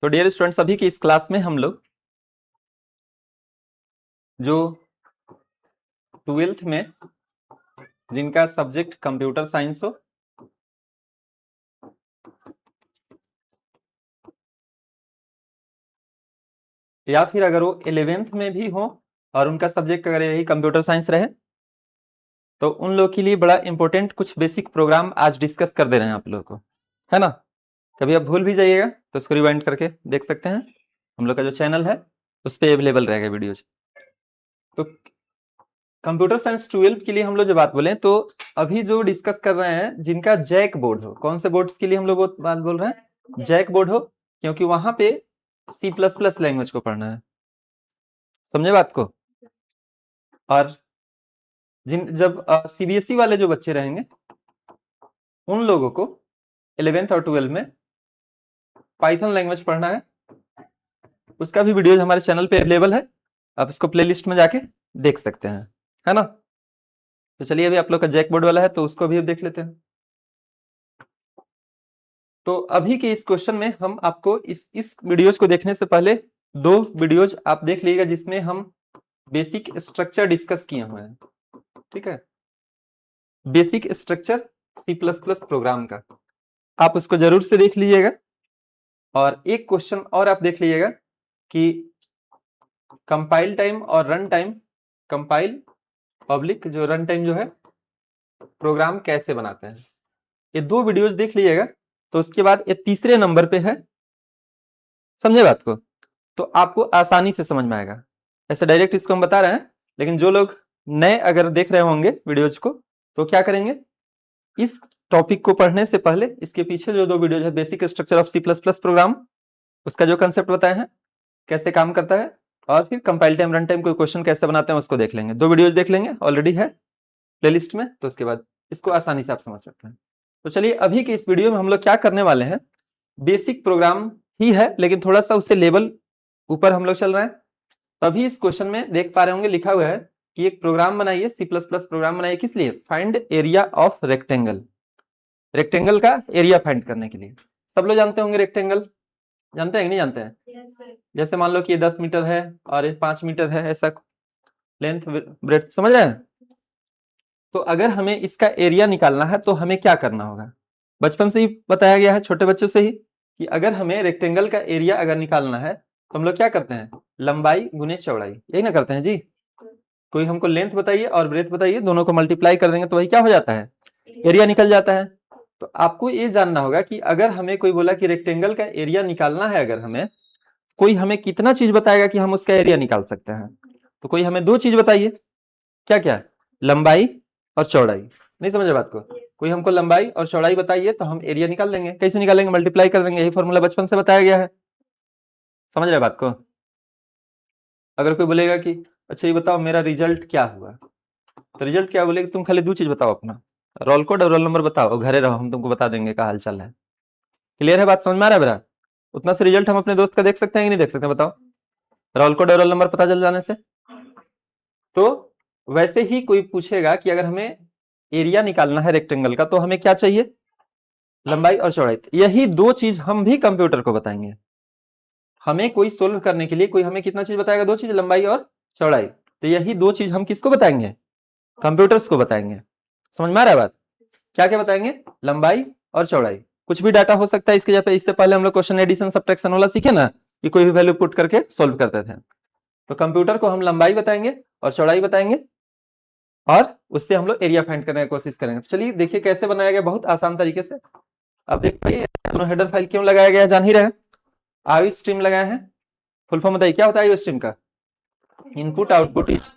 तो dear students, अभी की इस क्लास में हम लोग जो 12th में जिनका सब्जेक्ट कंप्यूटर साइंस हो या फिर अगर वो 11th में भी हो और उनका सब्जेक्ट अगर यही कंप्यूटर साइंस रहे तो उन लोग के लिए बड़ा इंपॉर्टेंट कुछ बेसिक प्रोग्राम आज डिस्कस कर दे रहे हैं आप लोगों को, है ना। कभी आप भूल भी जाइएगा तो उसको रिवाइंड करके देख सकते हैं। हम लोग का जो चैनल है उस पर अवेलेबल रहेगा वीडियोज। तो कंप्यूटर साइंस 12 के लिए हम लोग जो बात बोले तो अभी जो डिस्कस कर रहे हैं जिनका जैक बोर्ड हो, कौन से बोर्ड्स के लिए हम लोग बात बोल रहे हैं, जैक बोर्ड हो, क्योंकि वहां पे C++ लैंग्वेज को पढ़ना है, समझे बात को। और जब CBSE वाले जो बच्चे रहेंगे उन लोगों को 11th और 12 में पाइथन लैंग्वेज पढ़ना है। उसका भी वीडियो हमारे चैनल पे अवेलेबल है, आप इसको प्लेलिस्ट में जाके देख सकते हैं, है ना। तो चलिए, अभी आप लोग का जैक बोर्ड वाला है तो उसको भी अब देख लेते हैं। तो अभी के इस क्वेश्चन में हम आपको इस वीडियोज को देखने से पहले दो वीडियोज आप देख लीजिएगा जिसमें हम बेसिक स्ट्रक्चर डिस्कस किए हुए हैं, ठीक है। बेसिक स्ट्रक्चर C++ प्रोग्राम का आप उसको जरूर से देख लीजिएगा। और एक क्वेश्चन और आप देख लीजिएगा कि कंपाइल टाइम और रन टाइम, कंपाइल पब्लिक जो रन टाइम जो है प्रोग्राम कैसे बनाते हैं, ये दो वीडियोज देख लीजिएगा। तो उसके बाद ये तीसरे नंबर पे है, समझे बात को, तो आपको आसानी से समझ में आएगा। ऐसे डायरेक्ट इसको हम बता रहे हैं, लेकिन जो लोग नए अगर देख रहे होंगे वीडियोज को तो क्या करेंगे, इस टॉपिक को पढ़ने से पहले इसके पीछे जो दो वीडियोज है, basic structure of C++ program, उसका जो कंसेप्ट बताए हैं कैसे काम करता है, और फिर कंपाइल टाइम रन टाइम कोई क्वेश्चन कैसे बनाते हैं उसको देख लेंगे। दो वीडियोज देख लेंगे, ऑलरेडी है प्लेलिस्ट में, तो उसके बाद इसको आसानी से आप समझ सकते हैं। तो चलिए, अभी के इस वीडियो में हम लोग क्या करने वाले हैं, बेसिक प्रोग्राम ही है लेकिन थोड़ा सा उससे लेवल ऊपर हम लोग चल रहे हैं। तभी इस क्वेश्चन में देख पा रहे होंगे लिखा हुआ है कि एक प्रोग्राम बनाइए, C++ प्रोग्राम बनाइए, किस लिए, find area of rectangle, rectangle का एरिया फाइंड करने के लिए। सब लोग जानते होंगे रेक्टेंगल, जानते हैं कि नहीं जानते हैं? yes, जैसे मान लो कि ये 10 मीटर है और ये 5 मीटर है, ऐसा लेंथ ब्रेथ, समझ रहे हैं। तो अगर हमें इसका एरिया निकालना है तो हमें क्या करना होगा, बचपन से ही बताया गया है छोटे बच्चों से ही कि अगर हमें रेक्टेंगल का एरिया अगर निकालना है तो हम लोग क्या करते हैं, लंबाई गुने चौड़ाई, यही ना करते हैं जी। कोई हमको लेंथ बताइए और ब्रेथ बताइए, दोनों को मल्टीप्लाई कर देंगे तो वही क्या हो जाता है, एरिया निकल जाता है। तो आपको ये जानना होगा कि अगर हमें कोई बोला कि रेक्टेंगल का एरिया निकालना है, अगर हमें कोई हमें कितना चीज बताएगा कि हम उसका एरिया निकाल सकते हैं, तो कोई हमें दो चीज बताइए, क्या क्या, लंबाई और चौड़ाई। नहीं समझे बात को, कोई हमको लंबाई और चौड़ाई बताइए तो हम एरिया निकाल लेंगे। कैसे निकालेंगे, मल्टीप्लाई कर देंगे, यही फॉर्मूला बचपन से बताया गया है, समझ रहे बात को। अगर कोई बोलेगा कि अच्छा ये बताओ मेरा रिजल्ट क्या हुआ, तो रिजल्ट क्या बोलेगा, तुम खाली दो चीज बताओ, अपना रोल कोड और रोल नंबर बताओ, घरे रहो हम तुमको बता देंगे क्या हाल चाल है। क्लियर है बात, समझ में आ रहा है बेरा। उतना से रिजल्ट हम अपने दोस्त का देख सकते हैं कि नहीं देख सकते, बताओ, रोल कोड और रोल नंबर पता चल जाने से। तो वैसे ही कोई पूछेगा कि अगर हमें एरिया निकालना है रेक्टेंगल का तो हमें क्या चाहिए, लंबाई और चौड़ाई। यही दो चीज हम भी कंप्यूटर को बताएंगे। हमें कोई सोल्व करने के लिए कोई हमें कितना चीज बताएगा, दो चीज, लंबाई और चौड़ाई। तो यही दो चीज हम किसको बताएंगे, कंप्यूटर्स को बताएंगे। समझ में आ रहा है बात, क्या क्या बताएंगे, लंबाई और चौड़ाई। कुछ भी डाटा हो सकता है इसके जगह पे। इससे पहले हम लोग क्वेश्चन एडिशन सब्ट्रैक्शन वाला सीखे ना, कि कोई भी वैल्यू पुट करके सोल्व करते थे। तो कंप्यूटर को हम लंबाई बताएंगे और चौड़ाई बताएंगे और उससे हम लोग एरिया फाइंड करने की कोशिश करेंगे। तो चलिए देखिए कैसे बनाया गया, बहुत आसान तरीके से। अब देखिए दोनों हेडर फाइल क्यों लगाया गया जान ही रहे, आईओ स्ट्रीम लगाए हैं। फुल फॉर्म बताइए क्या होता है आईओ स्ट्रीम का, input output is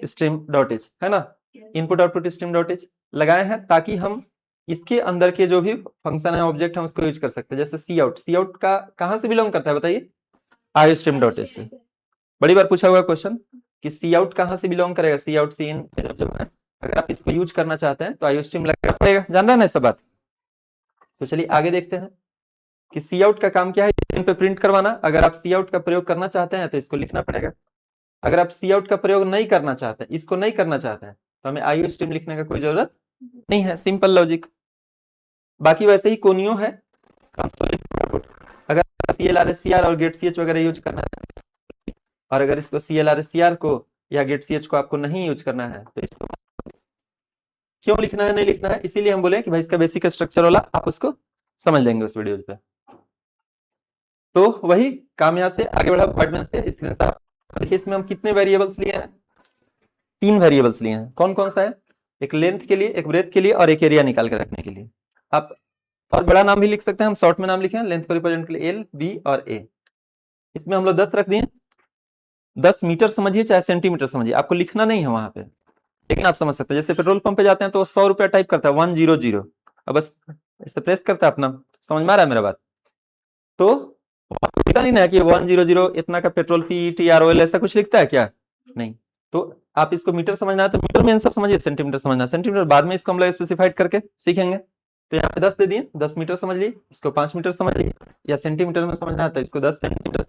stream dot is, है ना। Input output stream dot is लगाए हैं ताकि हम इसके अंदर के जो भी फंक्शन है, ऑब्जेक्ट है, उसको यूज कर सकते हैं। जैसे सी आउट, सी आउट का कहां से बिलोंग करता है बताइए, आईओ स्ट्रीम डॉट इज से। बड़ी बार पूछा हुआ क्वेश्चन कि सी आउट कहाँ से बिलोंग करेगा, सी आउट सी इन, अगर आप इसको यूज करना चाहते हैं तो आईओस्ट्रीम लगाना पड़ेगा, जान रहे ना सब बात। तो चलिए आगे देखते हैं कि सी आउट का काम क्या है, इन पे प्रिंट करवाना। अगर आप सी आउट का प्रयोग करना चाहते हैं तो इसको लिखना पड़ेगा। अगर आप सी आउट का प्रयोग नहीं करना चाहते हैं, इसको नहीं करना चाहते हैं, तो हमें आईओस्ट्रीम लिखने का कोई जरूरत नहीं है, सिंपल लॉजिक। बाकी वैसे ही कोनियो है, अगर CLRSCR और गेट सी एच वगैरह यूज करना है, और अगर इसको CLRSCR को या गेट सी एच को आपको नहीं यूज करना है तो इसको क्यों लिखना है, नहीं लिखना है, इसीलिए हम बोले कि भाई इसका बेसिक स्ट्रक्चर वाला आप उसको समझ लेंगे उस वीडियो पे। तो वही काम यहाँ से आगे बढ़ा अपार्टमेंट से स्क्रीन से। देखिए इसमें हम कितने वेरिएबल्स लिए हैं, 3 वेरिएबल्स लिए हैं। कौन कौन सा है, एक लेंथ के लिए, एक ब्रेथ के लिए और एक एरिया निकाल कर रखने के लिए। आप और बड़ा नाम भी लिख सकते हैं, हम शॉर्ट में नाम लिखे हैं लेंथ को रिप्रेजेंट के लिए L, B और A। इसमें हम लोग 10 रख दिए, 10 मीटर समझिए चाहे सेंटीमीटर समझिए, आपको लिखना नहीं है वहां पे, लेकिन आप समझ सकते हैं। जैसे पेट्रोल पंप पे जाते हैं तो 100 रुपया टाइप करता है 100, अब बस इसे प्रेस करता है अपना, समझ में आ रहा है मेरा बात। तो लिखा नहीं ना कि 100 इतना का पेट्रोल PETROL ऐसा कुछ लिखता है क्या, नहीं। तो आप इसको मीटर समझना है तो मीटर में आंसर समझिए, सेंटीमीटर समझना है सेंटीमीटर, बाद में इसको हम लोग स्पेसिफाइड करके सीखेंगे। तो यहाँ पे 10 दे दिए, 10 मीटर समझ लीजिए, इसको 5 मीटर समझ लीजिए, या सेंटीमीटर में समझना है तो इसको 10 सेंटीमीटर,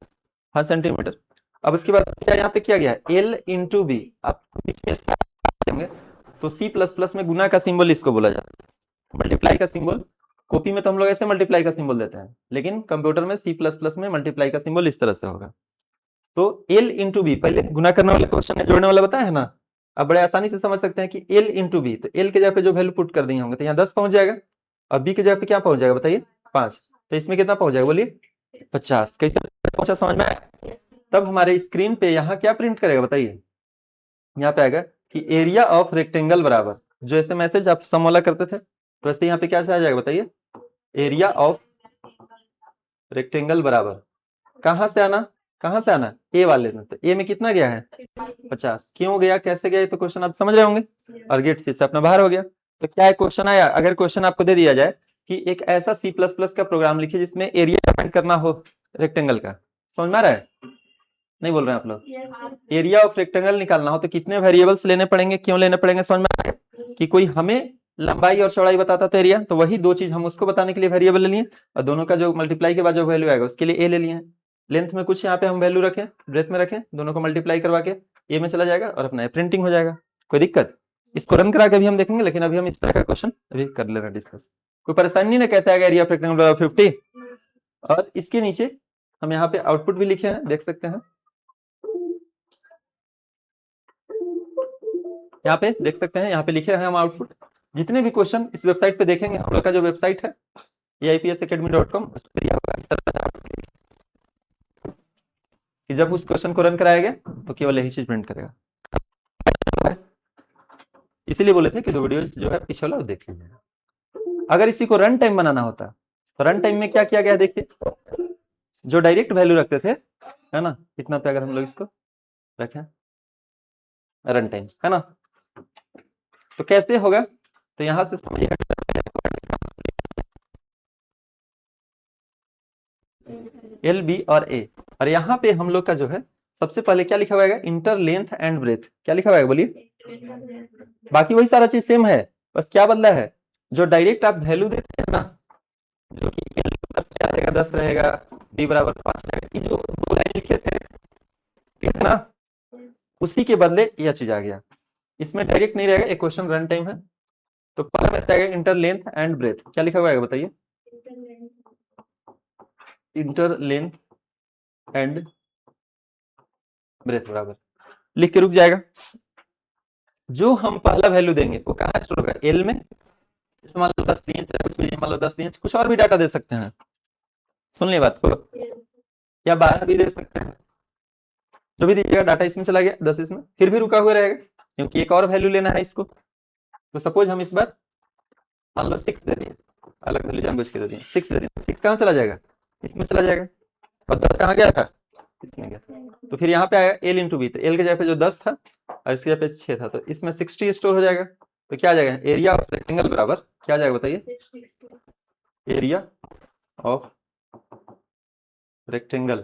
हाँ सेंटीमीटर। अब उसके बाद क्या यहाँ पे किया गया है, L इंटू बी, आप तो C++ में गुना का सिंबल इसको बोला जाता है, मल्टीप्लाई का सिंबल। कॉपी में तो हम लोग ऐसे मल्टीप्लाई का सिंबल देते हैं, लेकिन कंप्यूटर में C++ में मल्टीप्लाई का सिंबल इस तरह से होगा। तो L इंटू बी, पहले गुना करने वाला क्वेश्चन है, जोड़ने वाला बताया है ना, अब बड़े आसानी से समझ सकते हैं कि L इंटू बी, तो L के जगह पे जो वैल्यू पुट कर दिए होंगे तो यहाँ 10 पहुंच जाएगा, और B के जगह पे क्या पहुंच जाएगा बताइए, 5। तो इसमें कितना पहुंच जाएगा बोलिए, 50। कैसे पहुंचा समझ में आया। तब हमारे स्क्रीन पे यहाँ क्या प्रिंट करेगा बताइए, यहाँ पे आएगा कि एरिया ऑफ रेक्टेंगल बराबर, जो ऐसे मैसेज आप सम वाला करते थे तो ऐसे यहाँ पे क्या आ जाएगा बताइए, एरिया ऑफ रेक्टेंगल बराबर, कहां से आना, कहां से आना, ए वाले में। तो ए में कितना गया है 50, क्यों गया कैसे गया तो क्वेश्चन आप समझ रहे होंगे, और गेट से अपना बाहर हो गया। तो क्या क्वेश्चन आया, अगर क्वेश्चन आपको दे दिया जाए कि एक ऐसा C++ का प्रोग्राम लिखिए जिसमें एरिया फाइंड करना हो रेक्टेंगल का, समझ में आ रहा है, नहीं बोल रहे हैं आप लोग, एरिया ऑफ रेक्टेंगल निकालना हो तो कितने वेरिएबल्स लेने पड़ेंगे, क्यों लेने पड़ेंगे, समझ में आ रहा है कि कोई हमें लंबाई और चौड़ाई बताता था एरिया, तो वही दो चीज हम उसको बताने के लिए वेरिएबल ले लिए, और दोनों का जो मल्टीप्लाई के बाद जो वैल्यू आएगा उसके लिए ए ले लिए हैं। लेंथ में कुछ यहाँ पे हम वैल्यू रखें, ब्रेथ में रखें, दोनों को मल्टीप्लाई करवा के ए में चला जाएगा और अपना प्रिंटिंग हो जाएगा, कोई दिक्कत। इसको रन करा के भी हम देखेंगे, लेकिन अभी हम इस तरह का क्वेश्चन अभी कर लेना डिस्कस, कोई परेशानी नहीं ना, कैसे आएगा एरिया ऑफ रेक्टेंगल 50। और इसके नीचे हम यहाँ पे आउटपुट भी लिखे हैं, देख सकते हैं, यहाँ पे देख सकते हैं, यहाँ पे लिखे हैं हम आउटपुट। जितने भी क्वेश्चन इस वेबसाइट पे देखेंगे, हम लोग का जो वेबसाइट है AIPSacademy.com, उस पर दिया होगा इस तरह से कि जब उस क्वेश्चन को रन कराया गया तो केवल यही चीज प्रिंट करेगा। इसीलिए बोले थे कि दो वीडियो जो है पीछे वाला देख लीजिएगा। अगर इसी को रन टाइम बनाना होता तो रन टाइम में क्या किया गया देखिए, जो डायरेक्ट वैल्यू रखते थे, है ना, इतना पे अगर हम लोग इसको रखें रन टाइम, है ना, तो कैसे होगा, तो यहां से समझिए L, B और A, और यहाँ पे हम लोग का जो है सबसे पहले क्या लिखा हुआ है, इंटर लेंथ एंड ब्रेथ, क्या लिखा हुआ है बोलिए, बाकी वही सारा चीज सेम है, बस क्या बदला है, जो डायरेक्ट आप वैल्यू देते हैं ना, जो कि L क्या रहेगा 10 रहेगा, B बराबर 5 रहेगा, ये जो दो लाइन लिखे थे ठीक है ना, उसी के बदले यह चीज आ गया, इसमें डायरेक्ट नहीं रहेगा, एक क्वेश्चन रन टाइम है। तो पहला मैसेज आएगा इंटर लेंथ एंड ब्रेथ, क्या लिखा हुआ है बताइए, इंटर लेंथ एंड ब्रेथ बराबर, लिख के रुक जाएगा। जो हम पहला वैल्यू देंगे वो कहाँ स्टोर होगा, एल में, मान लो 10 दिए, कुछ भी मान लो 10 दिए, कुछ और भी डाटा दे सकते हैं, सुन लिया बात को, या 12 भी दे सकते हैं, जो भी दीजिएगा डाटा इसमें चला गया 10 इसमें, फिर भी रुका हुआ रहेगा क्योंकि एक और वैल्यू लेना है इसको। तो सपोज हम इस बार मान लो 6 दे दिए, अलग वैल्यू जानबूझ के दे दिए, 6 दे दिए, 6 कहाँ चला जाएगा, इसमें चला जाएगा, और 10 कहाँ गया था, इसमें गया। तो फिर यहाँ पे आएगा L इंटू बी, तो L के जगह पे जो 10 था और इसके जगह पे 6 था, तो इसमें 60 स्टोर हो जाएगा। तो क्या आ जाएगा, एरिया ऑफ रेक्टेंगल बराबर क्या आ जाएगा बताइए, एरिया ऑफ रेक्टेंगल,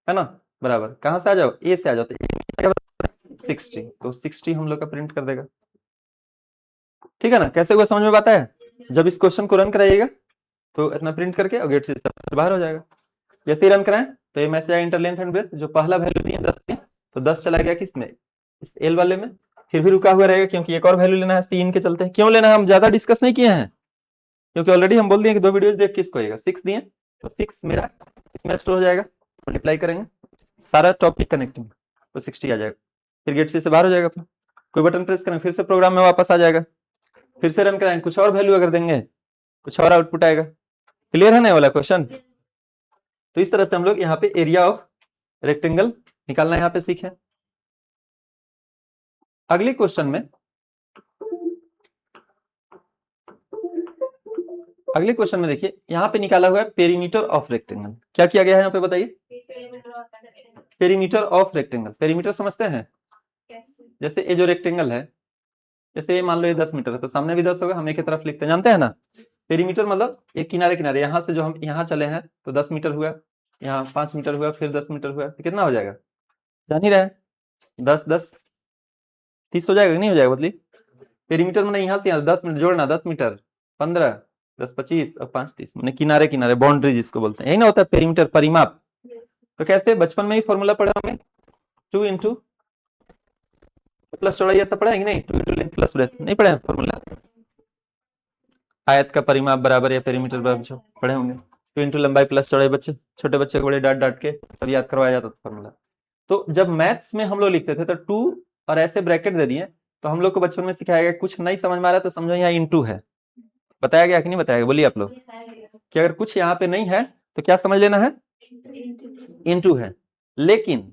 है ना, बराबर कहां से आ जाओ, ए से आ जाओ, तो 60, तो 60 हम लोग का प्रिंट कर देगा। ठीक है ना, कैसे हुआ समझ में आता है? जब इस क्वेश्चन को रन कराइएगा तो इतना प्रिंट करके और गेट से बाहर हो जाएगा। जैसे ही रन कराएं तो ये मैसेज आया इंटर लेंथ एंड ब्रेथ, जो पहला वैल्यू दिए 10 दिए, तो 10 चला गया किसमें, इस एल वाले में, फिर भी रुका हुआ रहेगा क्योंकि एक और वैल्यू लेना है सीन के चलते। क्यों लेना है हम ज्यादा डिस्कस नहीं किए हैं, क्योंकि ऑलरेडी हम बोल दिए कि 2 वीडियो देख के इसको आएगा 6 दिए, तो 6 मेरा इसमें स्टोर हो जाएगा, मल्टीप्लाई करेंगे सारा टॉपिक कनेक्टिंग, तो 60 आ जाएगा, फिर गेट से बाहर हो जाएगा अपना। कोई बटन प्रेस करें फिर से प्रोग्राम में वापस आ जाएगा, फिर से रन कराएं, कुछ और वैल्यू अगर देंगे कुछ और आउटपुट आएगा। क्लियर है ना वाला क्वेश्चन? तो इस तरह से हम लोग यहाँ पे एरिया ऑफ रेक्टेंगल निकालना यहाँ पे सीखे। अगले क्वेश्चन में, अगले क्वेश्चन में देखिए यहाँ पे निकाला हुआ है पेरीमीटर ऑफ रेक्टेंगल। क्या किया गया है यहाँ पे बताइए? पेरीमीटर ऑफ रेक्टेंगल, पेरीमीटर समझते हैं? जैसे ये जो रेक्टेंगल है, जैसे ये मान लो ये 10 मीटर है, तो सामने भी 10 होगा, हम एक ही तरफ लिखते हैं, जानते हैं ना? पेरीमीटर मतलब एक किनारे किनारे, यहाँ से जो हम यहाँ चले हैं तो 10 मीटर हुआ, यहाँ 5 मीटर हुआ, फिर 10 मीटर हुआ, तो कितना हो जाएगा? जान ही रहे 10 10 30 हो जाएगा कि नहीं हो जाएगा? बदली पेरीमीटर मैंने यहाँ से यहाँ 10 मीटर जोड़ना, 10 मीटर 15 10 25 और 5 30, मैंने किनारे किनारे, बाउंड्री जिसको बोलते हैं, यही ना होता है पेरीमीटर, परिमाप। तो कैसे बचपन में ही फॉर्मूला पढ़े होंगे, 2 इंटू प्लस चौड़ाई, ऐसा पढ़ेंगे नहीं? 2 इंटू लेंथ प्लस ब्रेथ, नहीं पढ़े फॉर्मूला? आयत का परिमाप बराबर या पेरीमीटर बराबर पढ़े होंगे। 2 इंटू लंबाई प्लस चौड़ाई, बच्चे छोटे बच्चे को बड़े डांट डांट के सब याद करवाया जाता था फॉर्मूला। तो जब मैथ्स में हम लोग लिखते थे तो 2 और ऐसे ब्रैकेट दे दिए, तो हम लोग को बचपन में सिखाया गया, कुछ नहीं समझ में आ रहा तो समझो यहाँ इंटू है। बताया गया कि नहीं बताया गया? बोलिए आप लोग कि अगर कुछ यहाँ पे नहीं है तो क्या समझ लेना है? इंटू है। लेकिन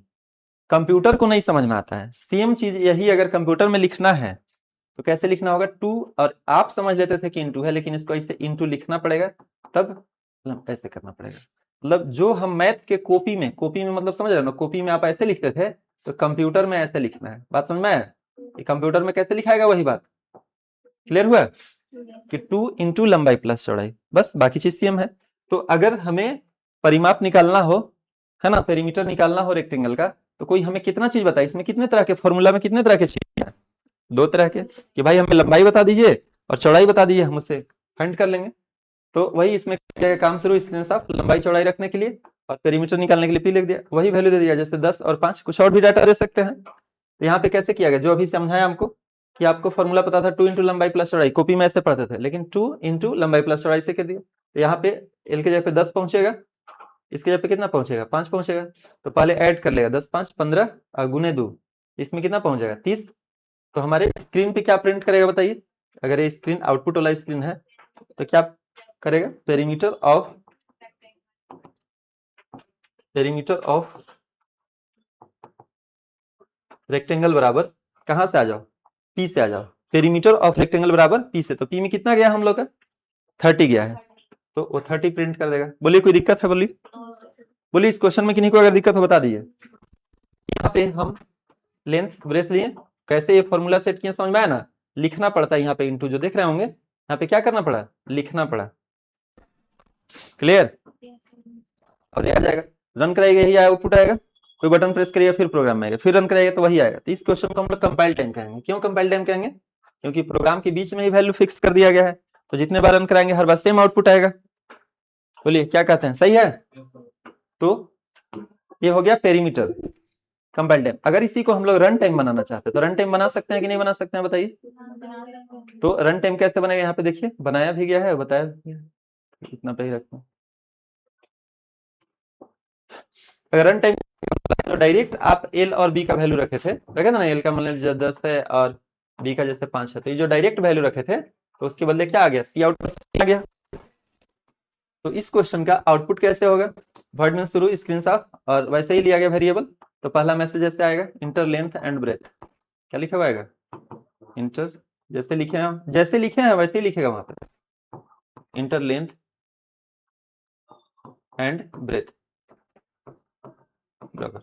कंप्यूटर को नहीं समझ में आता है, सेम चीज यही अगर कंप्यूटर में लिखना है तो कैसे लिखना होगा? 2, और आप समझ लेते थे कि इंटू है, लेकिन इसको ऐसे इंटू लिखना पड़ेगा, तब ऐसे करना पड़ेगा। मतलब जो हम मैथ के कॉपी में मतलब समझ रहे हो ना, कॉपी में आप ऐसे लिखते थे तो कंप्यूटर में ऐसे लिखना है। बात समझ में आया? कंप्यूटर में कैसे लिखाएगा वही बात। क्लियर हुआ कि 2 इंटू लंबाई प्लस चौड़ाई, बस बाकी चीज सेम है। तो अगर हमें परिमाप निकालना हो, है ना, पेरीमीटर निकालना हो रेक्टेंगल का, तो कोई हमें कितना चीज बताए, इसमें कितने तरह के फॉर्मूला में कितने तरह के चीज है? 2 तरह के, कि भाई हमें लंबाई बता दीजिए और चौड़ाई बता दीजिए, हम उससे फाइंड कर लेंगे। तो वही इसमें क्या काम शुरू, स्क्रीन साफ, लंबाई चौड़ाई रखने के लिए और पेरीमीटर निकालने के लिए पी लिख दिया, वही वैल्यू दे दिया, जैसे 10 और 5, कुछ और भी डाटा दे सकते हैं। तो यहाँ पे कैसे किया गया, जो अभी समझाया हमको कि आपको फॉर्मूला पता था 2 इंटू लंबाई प्लस चौड़ाई, कॉपी में ऐसे पढ़ते थे, लेकिन 2 इंटू लंबाई प्लस चौड़ाई से कर दिया। तो यहाँ पे एल के जगह पे 10 पहुंचेगा, इसके जगह पे कितना पहुंचेगा? 5 पहुंचेगा। तो पहले ऐड कर लेगा, 10 5 15 और गुने 2, इसमें कितना पहुंच जाएगा? 30। तो हमारे स्क्रीन पे क्या प्रिंट करेगा बताइए? अगर ये स्क्रीन आउटपुट वाला स्क्रीन है तो क्या करेगा? पेरीमीटर ऑफ रेक्टेंगल बराबर, कहां से आ जाओ? पी से आ जाओ। पेरीमीटर ऑफ रेक्टेंगल बराबर पी से, तो पी में कितना गया हम लोग का? 30 गया है, तो वो 30 प्रिंट कर देगा। बोलिए कोई दिक्कत है? बोलिए इस क्वेश्चन में किन्हीं को अगर दिक्कत हो बता दीजिए। यहाँ पे हम लेंथ ब्रेथ लिए, कैसे ये फॉर्मूला सेट किया समझ में आया ना? लिखना पड़ता है यहाँ पे, इंटू जो देख रहे होंगे यहाँ पे क्या करना पड़ा? लिखना पड़ा। क्लियर? और ये आ जाएगा, रन कराइएगा यही आउटपुट आएगा, कोई बटन प्रेस करिएगा फिर प्रोग्राम में आएगा, फिर रन कराइएगा तो वही आएगा। तो इस क्वेश्चन को हम लोग कंपाइल टाइम कहेंगे। क्यों कंपाइल टाइम कहेंगे? क्योंकि प्रोग्राम के बीच में ही वैल्यू फिक्स कर दिया गया है, तो जितने बार रन कराएंगे हर बार सेम आउटपुट आएगा। बोलिए क्या कहते हैं, सही है? तो ये हो गया पेरीमीटर कंपाइल टाइम। अगर इसी को हम लोग रन टाइम बनाना चाहते हैं तो रन टाइम बना सकते हैं कि नहीं बना सकते हैं बताइए? तो रन टाइम कैसे बनेगा यहाँ पे देखिए, बनाया भी गया है, बताया भी गया है, इतना पे ही रखता हूँ। अगर रन टाइम तो डायरेक्ट आप एल और बी का वैल्यू रखे थे ना, एल का मतलब 10 है और बी का जैसे 5 है, तो ये जो डायरेक्ट वैल्यू रखे थे तो उसके बदले क्या आ गया? सी आउटपुट आ गया। तो इस क्वेश्चन का आउटपुट कैसे होगा? वर्ड में शुरू स्क्रीन साफ, और वैसे ही लिया गया वेरिएबल। तो पहला मैसेज ऐसे आएगा, इंटर लेंथ एंड ब्रेथ। क्या लिखा हुआ आएगा? इंटर, जैसे लिखे हैं हम, जैसे लिखे हैं वैसे ही लिखेगा वहां पे, इंटर लेंथ एंड ब्रेथ बराबर,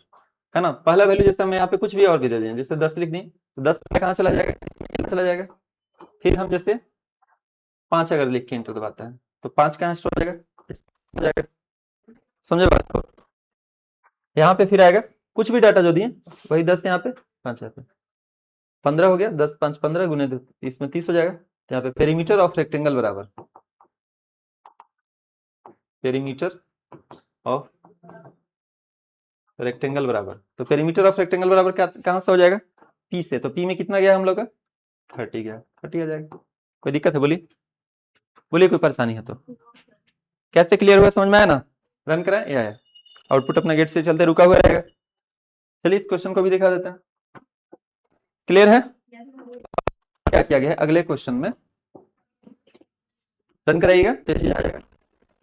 है ना? पहला वैल्यू जैसे हम यहाँ पे कुछ भी और भी दे दें, जैसे 10 लिख दी तो 10 कहाँ चला जाएगा? चला जाएगा। फिर हम जैसे 5 अगर लिख के इंटू दबाते हैं तो 5 कहाँ स्टोर हो जाएगा? समझे बात को? यहाँ पे फिर आएगा कुछ भी डाटा जो दिए वही 10 यहाँ पे 5 यहाँ पे 15 हो गया, 10 5 15 गुने 2 इसमें 30 हो जाएगा। यहाँ पे पेरीमीटर ऑफ रेक्टेंगल बराबर पेरीमीटर ऑफ रेक्टेंगल बराबर, तो पेरीमीटर ऑफ रेक्टेंगल बराबर क्या कहां से हो जाएगा? पी से। तो पी में कितना गया हम लोग का? 30 गया, 30 आ जाएगा। कोई दिक्कत है? बोलिए बोलिए, कोई परेशानी है तो। कैसे क्लियर हुआ, समझ में आया ना? रन कराएं या आउटपुट अपना गेट से चलते रुका हुआ रहेगा। चलिए इस क्वेश्चन को भी दिखा देते हैं। क्लियर है? क्या किया गया है अगले क्वेश्चन में? रन कराइएगा तो चीज आ जाएगा।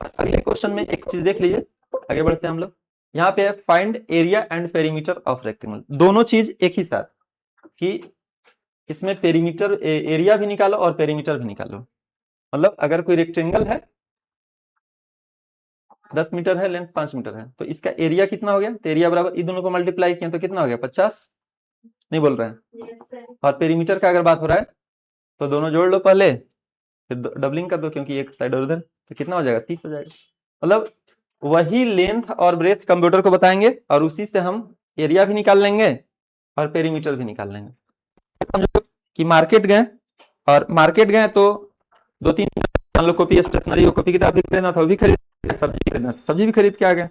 अगले क्वेश्चन में एक चीज देख लीजिए, आगे बढ़ते हैं हम लोग। यहाँ पे है find area and perimeter of rectangle, दोनों चीज एक ही साथ कि इसमें पेरीमीटर एरिया भी निकालो और पेरीमीटर भी निकालो। मतलब अगर कोई रेक्टेंगल है 10 मीटर है, लेंथ 5 मीटर है, तो इसका एरिया कितना हो गया? तो एरिया बराबर इन दोनों को मल्टीप्लाई किया तो कितना हो गया? 50। नहीं बोल रहे हैं? और पेरीमीटर का अगर बात हो रहा है तो दोनों जोड़ लो पहले, फिर डबलिंग कर दो क्योंकि एक साइड और उधर, तो कितना हो जाएगा? 30 हो जाएगा। मतलब वही लेंथ और ब्रेथ कंप्यूटर को बताएंगे और उसी से हम एरिया भी निकाल लेंगे और पेरीमीटर भी निकाल लेंगे। समझो कि मार्केट गए और मार्केट गए तो 2-3 मान लो कॉपी स्टेशनरी और कॉपी किताब भी खरीदना था, वो भी खरीद, सब्जी खरीदना था, सब्जी भी खरीद के आ गए।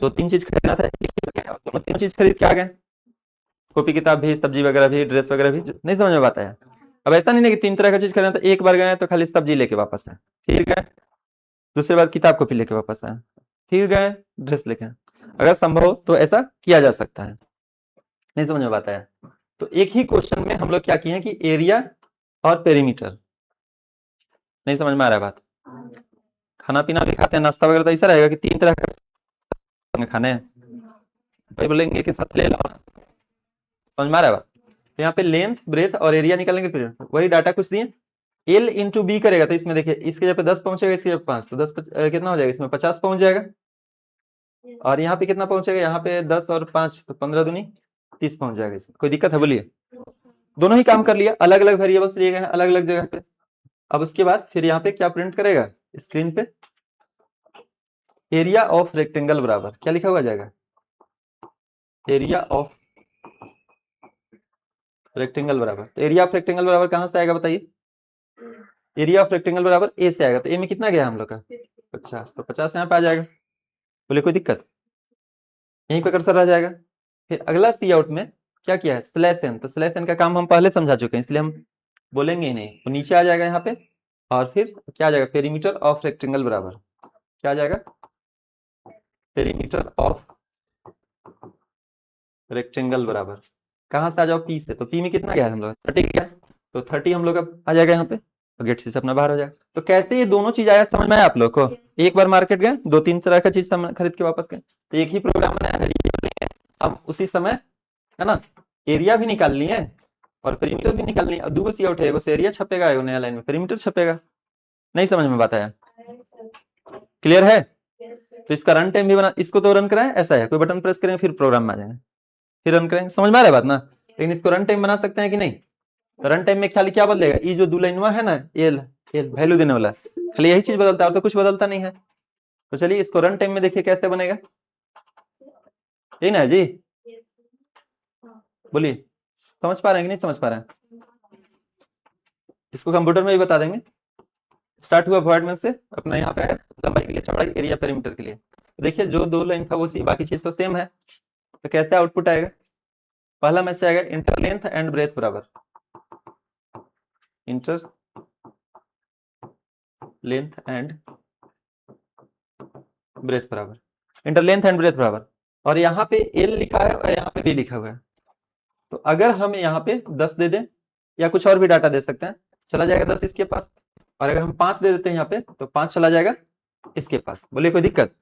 2-3 चीज खरीदना था, दोनों 3 चीज खरीद के आ गए, कॉपी किताब भी, सब्जी वगैरह भी, ड्रेस वगैरह भी। नहीं समझ में आता है? अब ऐसा नहीं है कि 3 तरह का चीज खरीदना था, एक बार गए तो खाली सब्जी लेके वापस आए, फिर गए दूसरी बार किताब कॉपी लेके वापस आए, फिर गए ड्रेस लेके आए। अगर संभव हो तो ऐसा किया जा सकता है। नहीं समझ में आता है? तो एक ही क्वेश्चन में हम लोग क्या किए हैं कि एरिया और पेरीमीटर। नहीं समझ में आ रहा है बात? खाना पीना भी खाते हैं, नाश्ता वगैरह, तो ऐसा रहेगा कि 3 तरह का खाने हैं, भाई बोलेंगे कि साथ ले लो। समझ में आ रहा है बात? तो यहाँ पे लेंथ ब्रेथ और एरिया निकालेंगे, फिर वही डाटा कुछ दिए L इंटू बी करेगा, तो इसमें देखिए इसके जगह पे 10 पहुंचेगा, इसके जगह पे 5, तो 10 कितना हो जाएगा? इसमें 50 पहुंच जाएगा। और यहाँ पे कितना पहुंचेगा? यहाँ पे 10 और 5 तो 15 दूनी 30 पहुंच जाएगा। इसमें कोई दिक्कत है? बोलिए। दोनों ही काम कर लिया, अलग अलग वेरिएबल्स लिए गए हैं अलग अलग जगह पे। अब उसके बाद फिर यहाँ पे क्या प्रिंट करेगा स्क्रीन पे? एरिया ऑफ रेक्टेंगल बराबर क्या लिखा हुआ जाएगा? एरिया ऑफ रेक्टेंगल बराबर, एरिया ऑफ रेक्टेंगल बराबर कहां से आएगा बताइए? एरिया ऑफ रेक्टेंगल बराबर ए से आएगा, तो ए में कितना गया हम लोग का? 50, तो 50 यहाँ पे आ जाएगा। बोले कोई दिक्कत? यहीं पे कर्सर रह जाएगा। फिर अगला सी आउट में क्या किया है? स्लैश एन, तो स्लैश एन का काम हम पहले समझा चुके हैं, इसलिए हम बोलेंगे ही नहीं। तो नीचे आ जाएगा यहाँ पे, और फिर क्या आ जाएगा? पेरीमीटर ऑफ रेक्टेंगल बराबर क्या आ जाएगा? पेरीमीटर ऑफ रेक्टेंगल बराबर कहां से आ जाओ? पी से। तो पी में कितना गया है हम लोग? 30 गया, तो 30 हम लोग आ जाएगा यहाँ पे, तो गेट से अपना बाहर हो जाएगा। तो कैसे ये दोनों चीज आया समझ में आया आप लोग को? एक बार मार्केट गए 2-3 तरह का चीज खरीद के वापस गए, तो एक ही प्रोग्राम बनाया। अब उसी समय है ना, एरिया भी निकाल लिए और पेरीमीटर भी निकाल लिए। अब दो सी आउट है, एगो से एरिया छपेगा, एगो नया लाइन में पेरीमीटर छपेगा। नहीं समझ में बात आया? क्लियर है? तो इसका रन टाइम भी बना, इसको तो रन कराएं, ऐसा है कोई बटन प्रेस करें फिर प्रोग्राम में आ जाए, फिर रन करेंगे। समझ में आ रहा है बात ना? लेकिन इसको रन टाइम बना सकते हैं कि नहीं? रन टाइम में खाली क्या बदलेगा? ये जो 2 लाइनवा है ना, एल वैल्यू देने वाला, खाली यही चीज बदलता है और तो कुछ बदलता नहीं है। तो चलिए इसको रन टाइम में देखिए कैसे बनेगा। यही ना जी? बोलिए, समझ पा रहे हैं कि नहीं समझ पा रहे हैं? इसको कंप्यूटर में भी बता देंगे। स्टार्ट हुआ वर्ड में से अपना यहाँ पे लंबाई के लिए, चौड़ाई, एरिया, पेरीमीटर के लिए। देखिए जो 2 लाइन था वो सी, बाकी चीज तो सेम है। तो कैसे आउटपुट आएगा? पहला मैसेज आएगा इंटर लेंथ एंड ब्रेथ बराबर, इंटर लेंथ एंड ब्रेथ बराबर, इंटर लेंथ एंड ब्रेथ बराबर। और यहाँ पे एल लिखा है और यहाँ पे बी लिखा हुआ है। तो अगर हम यहाँ पे 10 दे दें या कुछ और भी डाटा दे सकते हैं, चला जाएगा 10 इसके पास। और अगर हम 5 दे देते हैं यहाँ पे तो 5 चला जाएगा इसके पास। बोलिए कोई दिक्कत?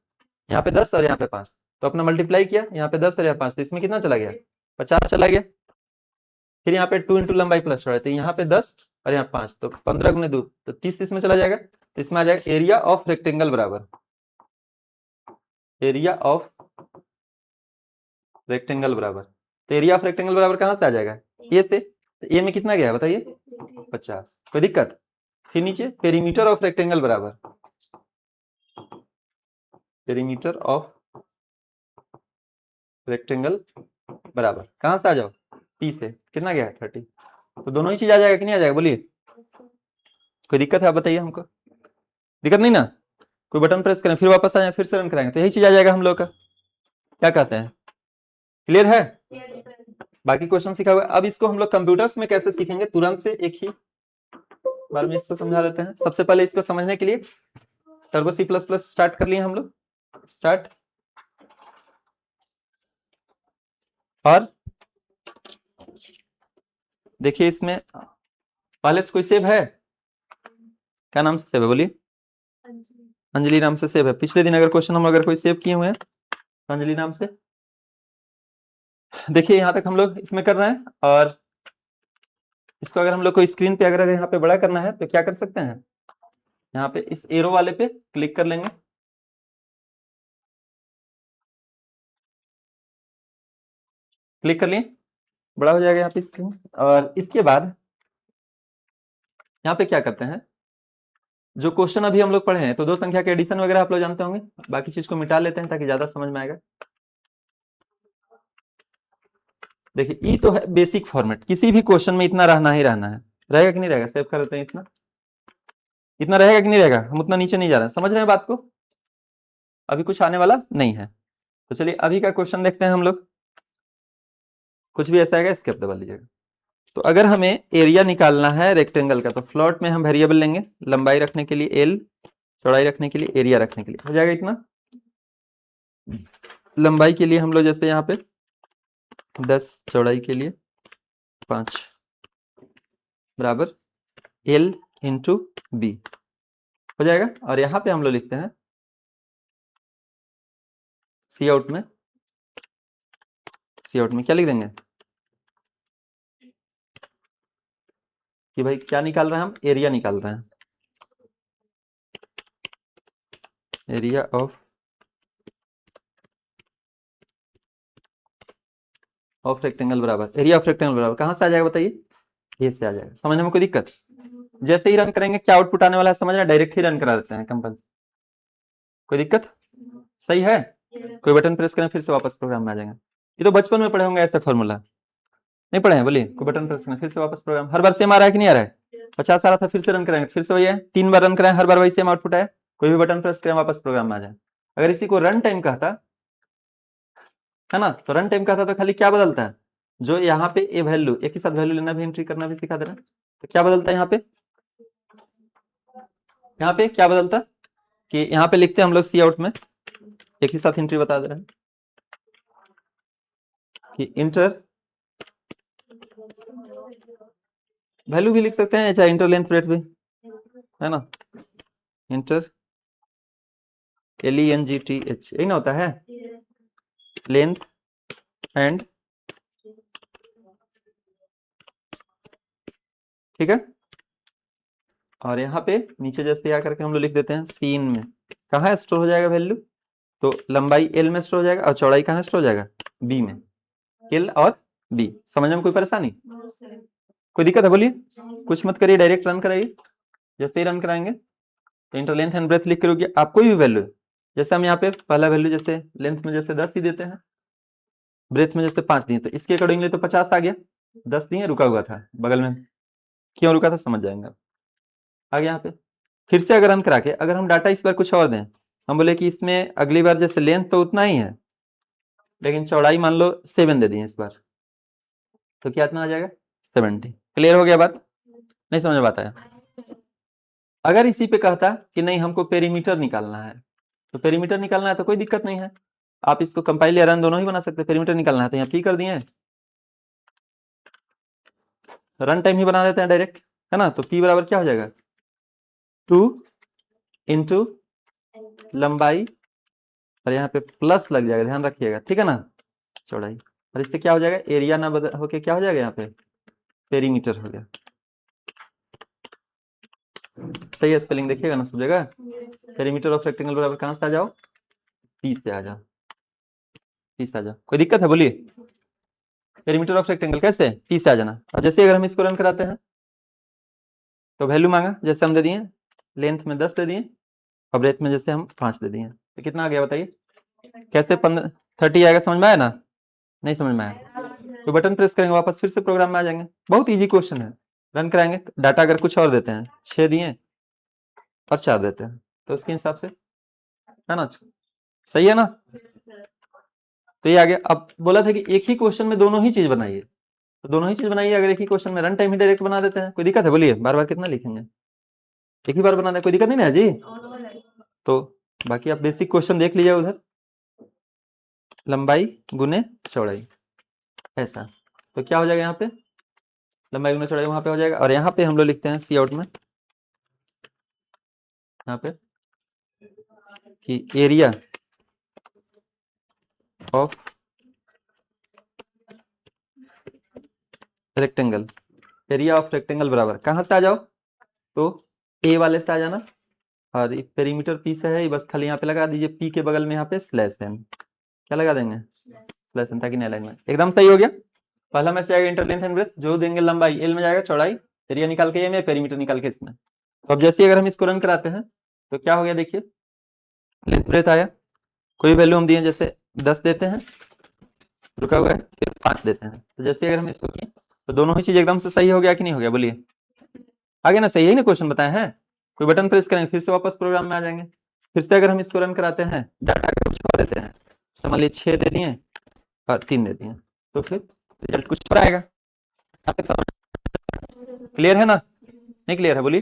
यहाँ पे 10 और यहाँ पे 5, तो अपना मल्टीप्लाई किया, यहाँ पे 10 और यहाँ 5, तो इसमें कितना चला गया? 50 चला गया। फिर यहाँ पे 2 इंटू लंबाई प्लस चौड़ाई, तो यहाँ पे 10 और यहाँ 5, तो 15 गुने 2 तो 30 इसमें चला जाएगा। तो इसमें आ जाएगा एरिया ऑफ रेक्टेंगल बराबर, एरिया ऑफ रेक्टेंगल बराबर। तो एरिया ऑफ रेक्टेंगल बराबर कहां से आ जाएगा? ये से। तो ए में कितना गया बताइए? 50। कोई दिक्कत? फिर नीचे पेरीमीटर ऑफ रेक्टेंगल बराबर, पेरीमीटर ऑफ रेक्टेंगल बराबर कहां से आ जाओ, P से, कितना गया 30, तो दोनों ही चीज आ जाएगा कि नहीं आ जाएगा, बोलिए कोई दिक्कत है आप बताइए हमको, दिक्कत नहीं ना, कोई बटन प्रेस करें फिर वापस आ जाए फिर से रन कराएंगे तो यही चीज आ जाएगा हम लोग का, क्या कहते हैं, क्लियर है। बाकी क्वेश्चन सीखा हुआ, अब इसको हम लोग कंप्यूटर्स में कैसे सीखेंगे, तुरंत से एक ही बार में इसको समझा देते हैं। सबसे पहले इसको समझने के लिए टर्बो C++ स्टार्ट कर लिए हम लोग, स्टार्ट, और देखिए इसमें पहले से कोई सेव है, क्या नाम से सेव है बोलिए, अंजलि नाम से सेव है। पिछले दिन अगर क्वेश्चन हम अगर कोई सेव किए हुए हैं अंजलि नाम से, देखिए यहाँ तक हम लोग इसमें कर रहे हैं, और इसको अगर हम लोग को स्क्रीन पे अगर यहाँ पे बड़ा करना है तो क्या कर सकते हैं, यहाँ पे इस एरो वाले पे क्लिक कर लेंगे, क्लिक कर लिए, बड़ा हो जाएगा यहाँ पे स्क्रीन। और इसके बाद यहाँ पे क्या करते हैं, जो क्वेश्चन अभी हम लोग पढ़े हैं तो दो संख्या के एडिशन वगैरह आप लोग जानते होंगे, बाकी चीज को मिटा लेते हैं ताकि ज्यादा समझ में आएगा। देखिए ई तो है बेसिक फॉर्मेट, किसी भी क्वेश्चन में इतना रहना ही रहना है, रहेगा कि नहीं रहेगा, सेव कर लेते हैं, इतना इतना रहेगा कि नहीं रहेगा, हम उतना नीचे नहीं जा रहे हैं, समझ रहे हैं बात को, अभी कुछ आने वाला नहीं है। तो चलिए अभी का क्वेश्चन देखते हैं हम लोग, कुछ भी ऐसा आएगा स्केप दबा लीजिएगा। तो अगर हमें एरिया निकालना है रेक्टेंगल का तो फ्लोट में हम वेरिएबल लेंगे, लंबाई रखने के लिए L, चौड़ाई रखने के लिए, एरिया रखने के लिए, हो जाएगा इतना। लंबाई के लिए हम लोग जैसे यहाँ पे 10, चौड़ाई के लिए 5 बराबर L इंटू B हो जाएगा। और यहाँ पे हम लोग लिखते हैं सी आउट में क्या लिख देंगे कि भाई क्या निकाल रहे हैं हम, एरिया निकाल रहे हैं, एरिया ऑफ रेक्टेंगल बराबर, एरिया ऑफ रेक्टेंगल बराबर कहां से आ जाएगा बताइए, ये से आ जाएगा। समझने में कोई दिक्कत, जैसे ही रन करेंगे क्या आउटपुट आने वाला है समझ रहे हैं, डायरेक्ट ही रन करा देते हैं कंपनी, कोई दिक्कत, सही है। कोई बटन प्रेस करें फिर से वापस प्रोग्राम में आ जाएंगे, ये तो बचपन में पढ़े होंगे ऐसा फॉर्मूला, नहीं पढ़े हैं बोलिए, कोई बटन प्रेस करें फिर से वापस प्रोग्राम, हर बार सेम आ रहा है कि नहीं आ रहा है, 50 आ रहा था फिर से रन करेंगे फिर से वही है, 3 बार रन कराएं हर बार वही सेम आउटपुट है, कोई भी बटन प्रेस करें वापस प्रोग्राम में आ जाए। अगर इसी को रन टाइम कहता है ना, तो रन टाइम कहता तो खाली क्या बदलता है, जो यहाँ पे ए वैल्यू, एक ही साथ वैल्यू लेना भी एंट्री करना भी सिखा दे रहे हैं, तो क्या बदलता है यहाँ पे क्या बदलता कि यहाँ पे लिखते हैं हम लोग सी आउट में, एक ही साथ एंट्री बता दे रहे हैं कि इंटर वैल्यू भी लिख सकते हैं, चाहे इंटर लेंथ ब्रेथ भी है ना, इंटर LENGTH यही ना होता है, लेंथ एंड, ठीक है। और यहाँ पे नीचे जैसे आकर के हम लोग लिख देते हैं सीन में कहाँ स्टोर हो जाएगा वैल्यू, तो लंबाई L में स्टोर हो जाएगा और चौड़ाई कहाँ स्टोर हो जाएगा, B में, L और B। समझने में कोई परेशानी, कोई दिक्कत है बोलिए, कुछ मत करिए डायरेक्ट रन कराइए, जैसे ही रन कराएंगे तो इंटर लेंथ एंड ब्रेथ लिख करोगे आप, कोई भी वैल्यू, जैसे हम यहाँ पे पहला वैल्यू जैसे लेंथ में जैसे 10 ही देते हैं, ब्रेथ में जैसे 5 दिए, तो इसके अकॉर्डिंगली तो 50 आ गया, 10 दिए रुका हुआ था बगल में, क्यों रुका था समझ जाएंगे आगे। यहाँ पे फिर से अगर रन करा के अगर हम डाटा इस बार कुछ और दें, हम बोले कि इसमें अगली बार जैसे लेंथ तो उतना ही है लेकिन चौड़ाई मान लो 7 दे दी इस बार, तो क्या इतना आ जाएगा 70। क्लियर हो गया बात, नहीं समझ में बात आया। अगर इसी पे कहता कि नहीं हमको पेरीमीटर निकालना है, तो पेरीमीटर निकालना है तो कोई दिक्कत नहीं है, आप इसको कंपाइल या रन दोनों ही बना सकते हैं। पेरीमीटर निकालना है तो यहाँ P कर दिए, रन टाइम ही बना देते हैं डायरेक्ट, है ना, तो P बराबर क्या हो जाएगा 2 इंटू लंबाई, और यहाँ पे प्लस लग जाएगा ध्यान रखिएगा, ठीक है ना, चौड़ाई, और इससे क्या हो जाएगा एरिया ना बदल होके क्या हो जाएगा यहाँ पे पेरीमीटर हो गया। सही है, स्पेलिंग देखिएगा ना सब जगह, पेरीमीटर ऑफ रेक्टेंगल बराबर कहां से आ जाओ, P से आ जाओ, P से आ जाओ, कोई दिक्कत है बोलिए, पेरीमीटर ऑफ रेक्टेंगल कैसे P से आ जाना। और जैसे अगर हम इसको रन कराते हैं तो वैल्यू मांगा, जैसे हम दे दिए लेंथ में 10 दे दिए और ब्रेथ में जैसे हम 5 दे दिए, तो कितना आ गया बताइए, कैसे 30 आएगा, समझ में आया ना, नहीं समझ में आया तो बटन प्रेस करेंगे, वापस फिर से प्रोग्राम में आ जाएंगे। बहुत इजी क्वेश्चन है, रन कराएंगे। डाटा अगर कुछ और देते हैं, 6 दिए और 4 देते हैं, तो उसके हिसाब से है ना, सही है ना। तो ये आ गया। अब बोला था कि एक ही क्वेश्चन में दोनों ही चीज बनाइए, तो दोनों ही चीज बनाइए। अगर एक ही क्वेश्चन में रन टाइम ही डायरेक्ट बना देते हैं, कोई दिक्कत है? बोलिए, बार बार कितना लिखेंगे? एक ही बार बनाना है, कोई दिक्कत नहीं ना जी। तो बाकी आप बेसिक क्वेश्चन देख लीजिए उधर, लंबाई गुने चौड़ाई, ऐसा। तो क्या हो जाएगा यहाँ पे, लंबाई गुना चौड़ाई वहां पे हो जाएगा। और यहाँ पे हम लोग लिखते हैं सी आउट में, यहाँ पे कि area of rectangle, area of rectangle बराबर कहाँ से आ जाओ, तो ए वाले से आ जाना। और पेरीमीटर पी से है, बस खाली यहाँ पे लगा दीजिए पी के बगल में यहाँ पे स्लैश एन, क्या लगा देंगे, स्लैश एन, ताकि नया लाइन में एकदम सही हो गया। पहला में से आएगा इंटर लेंथ एंड ब्रेथ, जो देंगे लंबाई एल में जाएगा, चौड़ाई एरिया निकाल के ए में, पेरीमीटर निकाल के इसमें। तो अब जैसे अगर हम इसको रन कराते हैं तो क्या हो गया, देखिए लेंथ ब्रेथ आया, कोई वैल्यू हम दिए, जैसे 10 देते हैं, रुका हुआ है, फिर 5 देते हैं। तो जैसे अगर हम इसको किए तो दोनों ही चीज एकदम से सही हो गया कि नहीं हो गया, बोलिए आगे ना, सही है ना क्वेश्चन बताए हैं। कोई बटन प्रेस करेंगे, फिर से वापस प्रोग्राम में आ जाएंगे। फिर से अगर हम इसको रन कराते हैं, डाटा कुछ और देते हैं, समझ लीजिए 6 दे दिए और 3 दे दिए, तो फिर रिजल्ट कुछ और आएगा। क्लियर है ना, नहीं क्लियर है बोलिए।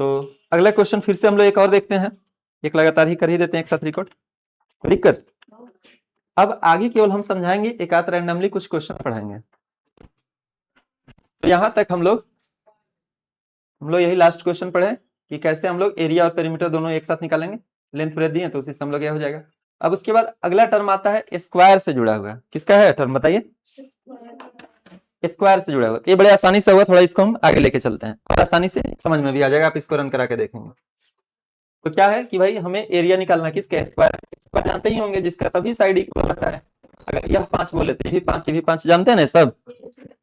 तो अगला क्वेश्चन फिर से हम लोग एक और देखते हैं, एक लगातार ही कर ही देते हैं एक साथ रिकॉर्ड, दिक्कत। अब आगे केवल हम समझाएंगे, एक आध रैंडमली कुछ क्वेश्चन पढ़ाएंगे। तो यहां तक हम लोग यही लास्ट क्वेश्चन पढ़े कि कैसे हम लोग एरिया और पेरीमीटर दोनों एक साथ निकालेंगे। लेंथ ब्रेथ दिए तो उसी से हम लोग यह हो जाएगा। अब उसके बाद अगला टर्म आता है स्क्वायर से जुड़ा हुआ, किसका है टर्म बताइए, स्क्वायर से जुड़ा हुआ। ये बड़े आसानी से हुआ, थोड़ा इसको हम आगे लेके चलते हैं और आसानी से समझ में भी आ जाएगा, आप इसको रन करा के देखेंगे। तो क्या है कि भाई हमें एरिया निकालना किसका, स्क्वायर जानते ही होंगे, जिसका सभी साइड इक्वल रहता है। अगर यह 5 बोले तो ये भी 5 जानते हैं ना सब।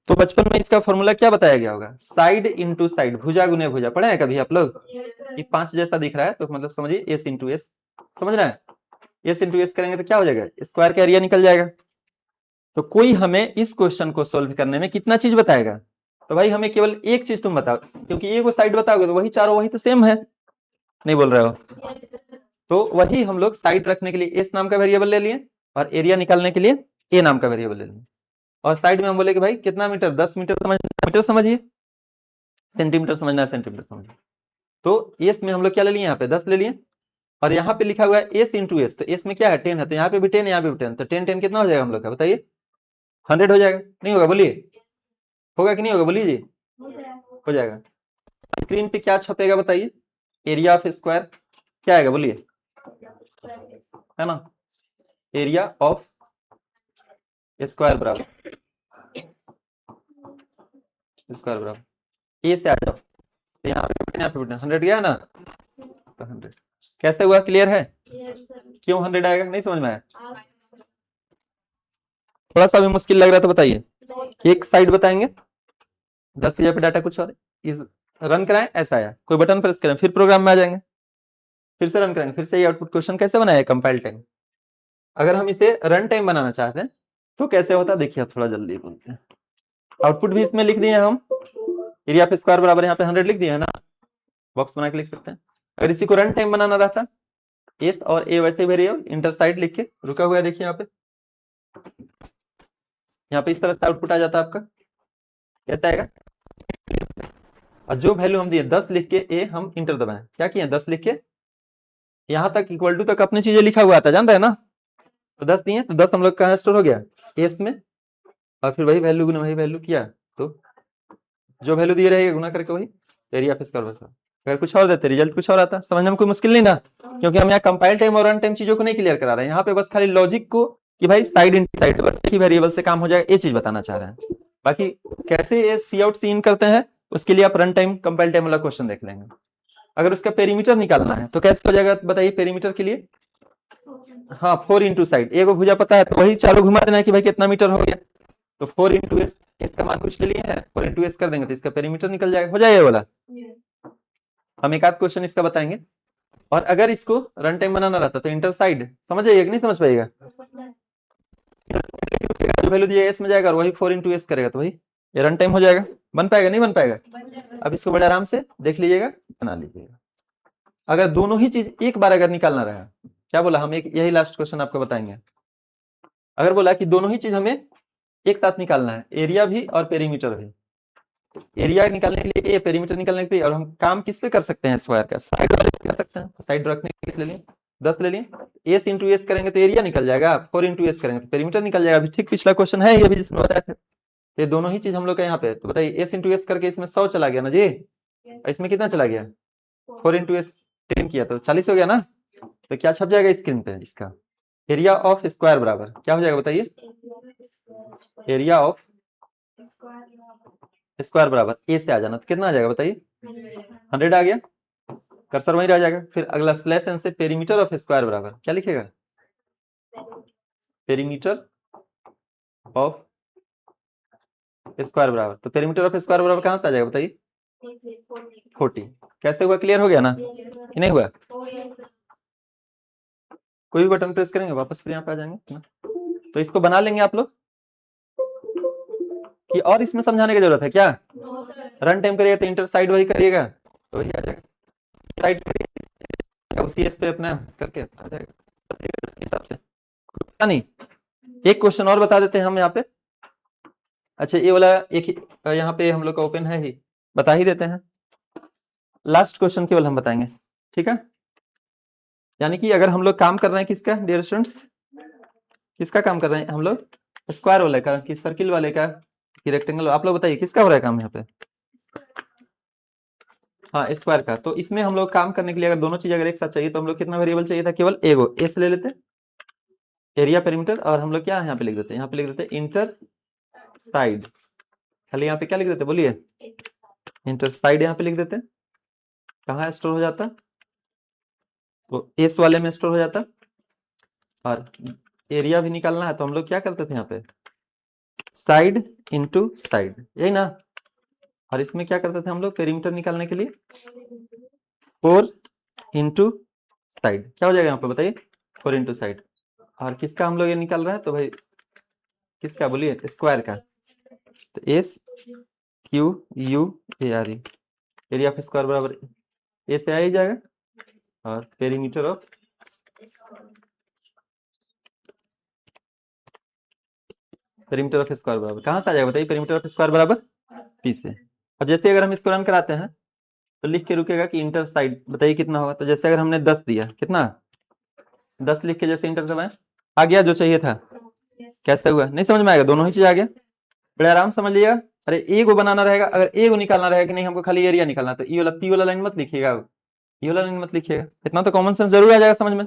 तो बचपन में इसका फॉर्मूला क्या बताया गया होगा, साइड इंटू साइड, भुजा गुने भुजा, पढ़े हैं कभी आप लोग? ये 5 जैसा दिख रहा है तो मतलब समझिए एस इंटू एस, समझ रहे हैं, एस इंटू एस करेंगे तो क्या हो जाएगा, स्क्वायर का एरिया निकल जाएगा। तो कोई हमें इस क्वेश्चन को सोल्व करने में कितना चीज बताएगा, तो भाई हमें केवल एक चीज तुम बताओ, क्योंकि एक वो साइड बताओगे तो वही चारों वही तो सेम है, नहीं बोल रहे हो। तो वही हम लोग साइड रखने के लिए एस नाम का वेरिएबल ले लिए और एरिया निकालने के लिए ए नाम का वेरिएबल ले लिए। और साइड में हम बोले कि भाई कितना मीटर, 10 मीटर मीटर समझिए, सेंटीमीटर समझना है सेंटीमीटर समझिए। तो एस में हम लोग क्या ले लिए, यहाँ पे 10 ले लिए, और यहाँ पे लिखा हुआ है एस इंटू एस, तो एस में क्या है 10 है, तो यहाँ पे भी 10, यहाँ पे भी 10, तो 10 10 कितना हो जाएगा हम लोग का बताइए, 100 हो जाएगा, नहीं होगा बोलिए, होगा कि नहीं होगा बोलिए जी, हो जाएगा। स्क्रीन पे क्या छपेगा बताइए, एरिया ऑफ स्क्वायर क्या आएगा बोलिए, है ना, एरिया ऑफ स्क्वायर बराबर ए से आ जाओ, तो यहाँ पे 100 गया ना, तो 100 कैसे हुआ, क्लियर है? क्यों 100 आएगा, नहीं समझ में आया? थोड़ा सा भी मुश्किल लग रहा था बताइए, एक साइड बताएंगे, 10 पे डाटा कुछ और, इस रन कराएं, ऐसा आया, कोई बटन प्रेस करें, फिर प्रोग्राम में आ जाएंगे, फिर से रन करेंगे, फिर से ये आउटपुट क्वेश्चन कैसे बनाया, कंपाइल टाइम। अगर हम इसे रन टाइम बनाना चाहते हैं तो कैसे होता, देखिए थोड़ा जल्दी बोलते हैं। आउटपुट भी इसमें लिख दिए हम, एरिया ऑफ स्क्वायर बराबर यहाँ पे 100 लिख दिए है ना, बॉक्स बना के लिख सकते हैं। अगर इसी को रन टाइम बनाना रहता, एस और ए वैसे वेरिएबल इंटर साइड लिख के रुका हुआ है, देखिए यहाँ पे इस तरह से आउटपुट आ जाता आपका, कैसा आएगा, और जो वैल्यू हम दिए 10 लिख के ए हम इंटर दबाएं, क्या किए 10 लिख के यहाँ तक इक्वल टू तक अपनी चीजें लिखा हुआ था, जान रहे हैं ना। तो 10 दिए तो 10 हम लोग कहाँ स्टोर हो गया, एस में, और फिर वही वैल्यू गुना वही वैल्यू किया, तो जो वैल्यू दिए रहेगा गुना करके वही एरिया ऑफ स्क्वायर बचा। अगर कुछ और देते रिजल्ट कुछ और आता, समझने में कोई मुश्किल नहीं ना, क्योंकि हम यहाँ कंपाइल टाइम और रन टाइम चीजों को नहीं क्लियर करा रहे हैं, यहाँ पे बस खाली लॉजिक को कि भाई साइड इन साइड बस एक ही वेरिएबल से काम हो जाएगा, ये चीज बताना चाह रहे हैं। बाकी कैसे ये सी आउट सी इन करते हैं उसके लिए आप रन टाइम कंपाइल टाइम वाला क्वेश्चन देख लेंगे। अगर उसका पेरीमीटर निकालना है तो कैसे हो जाएगा बताइए, पेरीमीटर के लिए हाँ 4 इंटू साइड, एक भुजा पता है तो वही चारों घुमा देना है कि भाई कितना मीटर हो गया, तो 4 इंटू एस, इसका मान कुछ ले लिए है, 4 इंटू एस कर देंगे तो इसका पेरीमीटर निकल जाएगा, हो जाएगा वाला। हम एक आध क्वेश्चन इसका बताएंगे। और अगर इसको रन टाइम बनाना रहता तो इंटर साइड समझ जाइएगा कि नहीं समझ पाइएगा, जो वैल्यू दिया एस में जाएगा और वही 4 इंटू एस करेगा तो वही ये रन टाइम हो जाएगा। बन पाएगा नहीं बन पाएगा? अब इसको बड़े आराम से देख लीजिएगा, बना लीजिएगा। अगर दोनों ही चीज एक बार अगर निकालना रहा, क्या बोला हम, एक यही लास्ट क्वेश्चन आपको बताएंगे। अगर बोला कि दोनों ही चीज हमें एक साथ निकालना है, एरिया भी और पेरीमीटर भी, एरिया निकालने के लिए ए, पेरीमीटर निकालने के लिए, और हम काम किस पे कर सकते हैं, स्क्वायर का साइड वाले पे कर सकते हैं। साइड रखने के किस ले लिए 10 ले लिए, एस इंटू एस करेंगे तो एरिया निकल जाएगा, 4 इंटू एस करेंगे तो पेरीमीटर निकल जाएगा। अभी ठीक पिछला क्वेश्चन है ये भी जिसमें बताया था। ये दोनों ही चीज हम लोग का यहाँ पे, तो बताइए एस इंटू एस करके इसमें 100 चला गया ना जी, इसमें कितना चला गया 4 इंटू एस 10 किया तो 40 हो गया ना। तो क्या छप जाएगा स्क्रीन पे, इसका एरिया ऑफ स्क्वायर बराबर क्या हो जाएगा बताइए, एरिया ऑफ स्क्वायर बराबर ए से आ जाना तो कितना आ जाएगा बताइए 100 आ गया, कर्सर वहीं रह जाएगा। फिर अगला स्लैश एन से पेरीमीटर ऑफ स्क्वायर बराबर क्या लिखेगा, पेरीमीटर ऑफ स्क्वायर बराबर, तो पेरीमीटर ऑफ स्क्वायर बराबर कहां से आ जाएगा बताइए 40। कैसे हुआ, क्लियर हो गया ना कि नहीं हुआ? कोई भी बटन प्रेस करेंगे वापस फिर यहाँ पे आ जाएंगे ना। तो इसको बना लेंगे आप लोग कि और इसमें समझाने की जरूरत है क्या? रन टाइम करिएगा तो इंटर साइड वही करिएगा तो वही आ जाएगा, साइड करिएगा उसी एस पे अपना करके आ जाएगा इस हिसाब से। नहीं, एक क्वेश्चन और बता देते हैं हम यहाँ पे। अच्छा ये वाला एक यहाँ पे हम लोग का ओपन है ही, बता ही देते हैं। लास्ट क्वेश्चन केवल हम बताएंगे, ठीक है? यानी कि अगर हम लोग काम कर रहे हैं किसका डियर स्टूडेंट्स, किसका काम कर रहे हैं हम लोग, स्क्वायर वाले का कि सर्किल वाले का कि रेक्टेंगल, आप लोग बताइए किसका हो रहा है काम यहाँ पे? हाँ स्क्वायर का। तो इसमें हम लोग काम करने के लिए अगर दोनों चीज अगर एक साथ चाहिए तो हम लोग कितना वेरिएबल चाहिए था, केवल एगो एस ले लेते एरिया पेरीमीटर, और हम लोग क्या यहाँ पे लिख देते हैं, यहाँ पे लिख देते इंटर साइड, खाली यहाँ पे क्या लिख देते बोलिए, इंटर साइड यहाँ पे लिख देते। कहाँ स्टोर हो जाता, तो एस वाले में स्टोर हो जाता। और एरिया भी निकालना है तो हम लोग क्या करते थे यहाँ पे, साइड इंटू साइड, यही ना। और इसमें क्या करते थे हम लोग, पेरीमीटर निकालने के लिए 4 इंटू साइड, क्या हो जाएगा यहाँ पे बताइए 4 इंटू साइड। और किसका हम लोग ये निकाल रहे हैं, तो भाई किसका बोलिए, स्क्वायर का। तो S Q U A R E, area of square बराबर ए से आ ही जाएगा, और perimeter of perimeter of square बराबर कहां से आ जाएगा बताइए, पेरीमीटर ऑफ स्क्वायर बराबर पी से। अब जैसे अगर हम इसको रन कराते हैं तो लिख के रुकेगा कि इंटर साइड, बताइए कितना होगा। तो जैसे अगर हमने 10 दिया, कितना 10 लिख के जैसे इंटर दबाएं, आ गया जो चाहिए था। कैसे हुआ नहीं समझ में आएगा, दोनों ही चीज आ गया, बड़े आराम समझ लिएगा। अरे ए को बनाना रहेगा, अगर ए को निकालना रहेगा कि नहीं हमको खाली एरिया निकालना, तो ई वाला पी वाला लाइन मत लिखिएगा, ये वाला लाइन मत लिखिएगा, इतना तो कॉमन सेंस जरूर आ जाएगा समझ में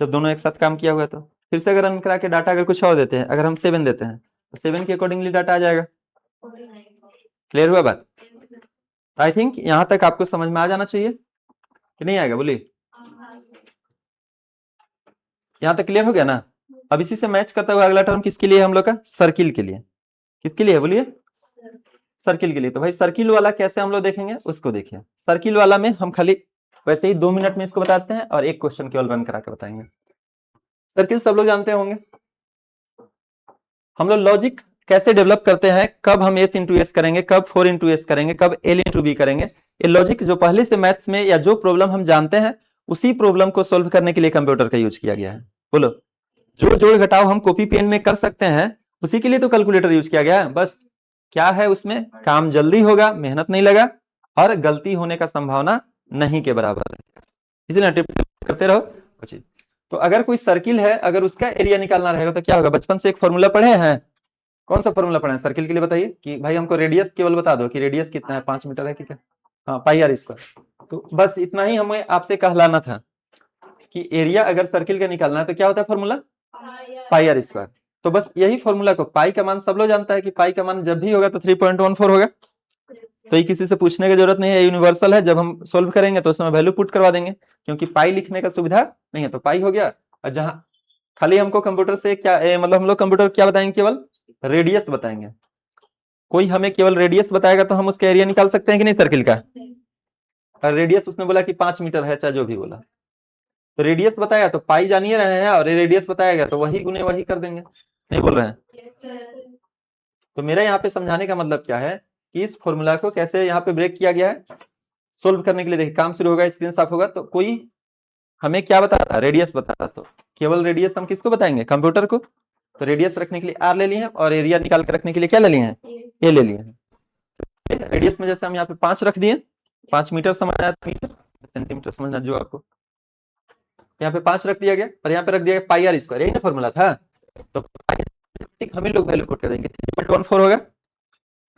जब दोनों एक साथ काम किया हुआ। तो फिर से अगर रन करा के डाटा अगर कुछ और देते हैं, अगर हम 7 देते हैं तो 7 के अकॉर्डिंगली डाटा आ जाएगा। क्लियर हुआ बात? आई थिंक यहां तक आपको समझ में आ जाना चाहिए कि नहीं आएगा बोलिए, यहां तक क्लियर हो गया ना। अब इसी से मैच करता हुआ अगला टर्म किसके लिए हम लोग का, सर्किल के लिए। किसके लिए बोलिए, सर्किल के लिए। तो भाई सर्किल वाला कैसे हम लोग देखेंगे उसको देखिए। सर्किल वाला में हम खाली वैसे ही 2 मिनट में इसको बताते हैं और एक क्वेश्चन केवल रन करा के बताएंगे। सर्किल सब लोग जानते होंगे, हम लोग लॉजिक कैसे डेवलप करते हैं, कब हम एस इंटू एस करेंगे, कब 4 इंटू एस करेंगे, कब एल इंटू बी करेंगे। ये लॉजिक जो पहले से मैथ्स में या जो प्रॉब्लम हम जानते हैं उसी प्रॉब्लम को सोल्व करने के लिए कंप्यूटर का यूज किया गया है। बोलो, जो जोड़ घटाव हम कॉपी पेन में कर सकते हैं उसी के लिए तो कैलकुलेटर यूज किया गया है। बस क्या है उसमें, काम जल्दी होगा, मेहनत नहीं लगा, और गलती होने का संभावना नहीं के बराबर है, इसलिए करते रहो कुछ। तो अगर कोई सर्किल है, अगर उसका एरिया निकालना रहेगा तो क्या होगा, बचपन से एक फॉर्मूला पढ़े हैं, कौन सा फॉर्मूला पढ़े हैं सर्किल के लिए बताइए, कि भाई हमको रेडियस केवल बता दो कि रेडियस कितना है, 5 मीटर है, ठीक है, हाँ पाई आर स्क्वायर। तो बस इतना ही हमें आपसे कहलाना था कि एरिया अगर सर्किल का निकालना है तो क्या होता है फॉर्मूला, पाई आर स्क्वायर। तो बस यही फॉर्मूला को, पाई का मान सब लोग जानता है कि पाई का मान जब भी होगा तो 3.14 होगा, तो ये किसी से पूछने की जरूरत नहीं है, यूनिवर्सल है। जब हम सोल्व करेंगे तो उसमें वैल्यू पुट करवा देंगे, क्योंकि पाई लिखने का सुविधा नहीं है तो पाई हो गया। और जहां खाली हमको कंप्यूटर से क्या मतलब हम लोग कंप्यूटर क्या बताएंगे, केवल रेडियस बताएंगे। कोई हमें केवल रेडियस बताएगा तो हम उसका एरिया निकाल सकते हैं कि नहीं सर्किल का। और रेडियस उसने बोला कि 5 मीटर है, चाहे जो भी बोला, तो रेडियस बताया तो पाई जान ही रहे हैं, और रेडियस बताया गया तो वही गुने वही कर देंगे, नहीं बोल रहे हैं। तो मेरा यहाँ पे समझाने का मतलब क्या है कि इस फॉर्मूला को कैसे यहाँ पे ब्रेक किया गया है सोल्व करने के लिए। देखिए काम शुरू होगा, स्क्रीन साफ होगा, तो कोई हमें क्या बताता, रेडियस बताता, तो केवल रेडियस हम किसको बताएंगे, कंप्यूटर को। तो रेडियस रखने के लिए आर ले लिए हैं, और एरिया निकाल कर रखने के लिए क्या ले लिए हैं, ए ले लिए हैं। रेडियस में जैसे हम यहाँ पे 5 रख दिए, 5 मीटर समझना है, मीटर सेंटीमीटर समझना जो आपको, यहाँ पे 5 रख दिया गया, और यहाँ पे रख दिया गया पाई आर स्क्वायर, यही ना फॉर्मूला था। तो हम लोग वैल्यू पुट कर देंगे 3.14 होगा,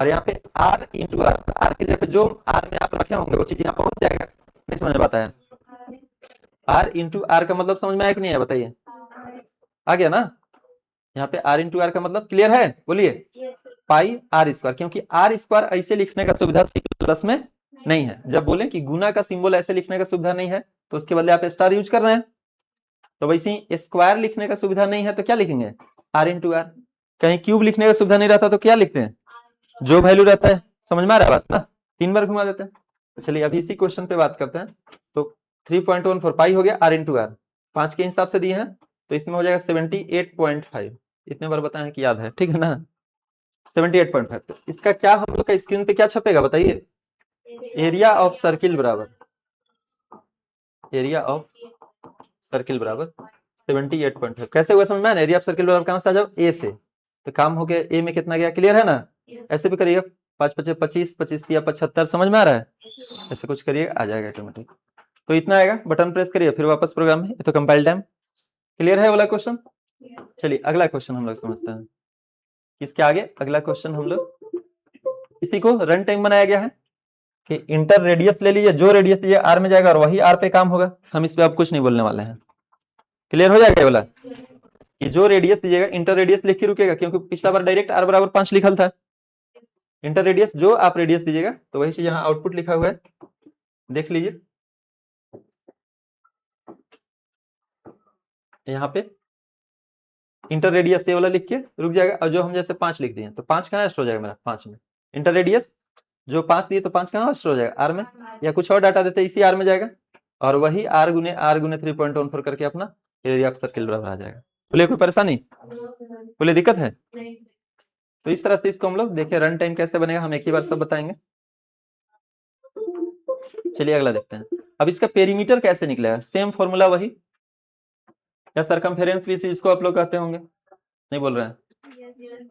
और यहाँ पे आर इंटू आर, आर की जगह पे जो आर में आप रखे होंगे वो चीज यहाँ पहुंच जाएगा, नहीं समझ में आता है। आर इंटू आर का मतलब समझ में आया कि नहीं है, बताइए, आ गया ना। यहाँ पे आर इंटू आर का मतलब क्लियर है, बोलिए, पाई आर स्क्वायर, क्योंकि आर स्क्वायर ऐसे लिखने का सुविधा प्लस में नहीं है। जब बोले कि गुना का सिंबल ऐसे लिखने का सुविधा नहीं है तो उसके बदले आप स्टार यूज कर रहे हैं, तो वैसे ही स्क्वायर लिखने का सुविधा नहीं है तो क्या लिखेंगे, आर इंटू आर। कहीं क्यूब लिखने का सुविधा नहीं रहता तो क्या लिखते हैं, जो वैल्यू रहता है, समझ में आ रहा है बात ना, 3 बार घुमा देते हैं। तो चलिए अभी इसी क्वेश्चन पे बात करते हैं। तो 3.14 पाई हो गया आर इंटू आर, 5 के हिसाब से दिए हैं, तो इसमें हो जाएगा 78.5, इतने बार बताएं कि याद है, ठीक है ना, 78.5। तो इसका क्या हम लोग का स्क्रीन पे क्या छपेगा बताइए, एरिया ऑफ सर्किल बराबर, एरिया ऑफ सर्किल बराबर 78.5। कैसे हुआ समझ में, एरिया ऑफ सर्किल बराबर कहां से आ जाओ, ए से, तो काम हो गया, ए में कितना गया, क्लियर है ना। ऐसे भी करिएगा, 5 5 25, 25 या 75, समझ में आ रहा है, ऐसे कुछ करिए आ जाएगा ऑटोमेटिक। तो इतना आएगा, बटन प्रेस करिए, फिर वापस प्रोग्राम में, तो कंपाइल टाइम क्लियर है वाला क्वेश्चन। चलिए अगला क्वेश्चन हम लोग समझते हैं, इसके आगे अगला क्वेश्चन हम लोग, इसी को रन टाइम बनाया गया है कि इंटर रेडियस ले लीजिए, जो रेडियस लीजिए आर में जाएगा और वही आर पे काम होगा, हम इस पे अब कुछ नहीं बोलने वाले हैं, क्लियर हो जाएगा ये वाला, कि जो रेडियस लीजिएगा इंटर रेडियस लिख के रुकेगा, क्योंकि पिछला बार डायरेक्ट आर बराबर 5 लिखल था। इंटर रेडियस जो आप रेडियस लीजिएगा तो वही चीज यहाँ आउटपुट लिखा हुआ है, देख लीजिए यहाँ पे इंटर रेडियस ये वाला लिख के रुक जाएगा, और जो हम जैसे 5 लिख दिए तो 5 कहाँ स्टोर हो जाएगा मेरा, 5 में। इंटर रेडियस जो 5 दिए तो 5 कहाँ स्टोर हो जाएगा, आर में, या कुछ और डाटा देते इसी आर में जाएगा, और वही आर गुने 3.14 करके अपना एरिया ऑफ सर्किल बराबर आ जाएगा। बोले कोई परेशानी, बोले दिक्कत है। तो इस तरह से इसको हम लोग देखिए रन टाइम कैसे बनेगा, हम एक ही बार सब बताएंगे। चलिए अगला देखते हैं, अब इसका पेरीमीटर कैसे निकलेगा, सेम फॉर्मूला वही, या सरकमफेरेंस भी इसको आप लोग कहते होंगे, नहीं बोल रहे हैं।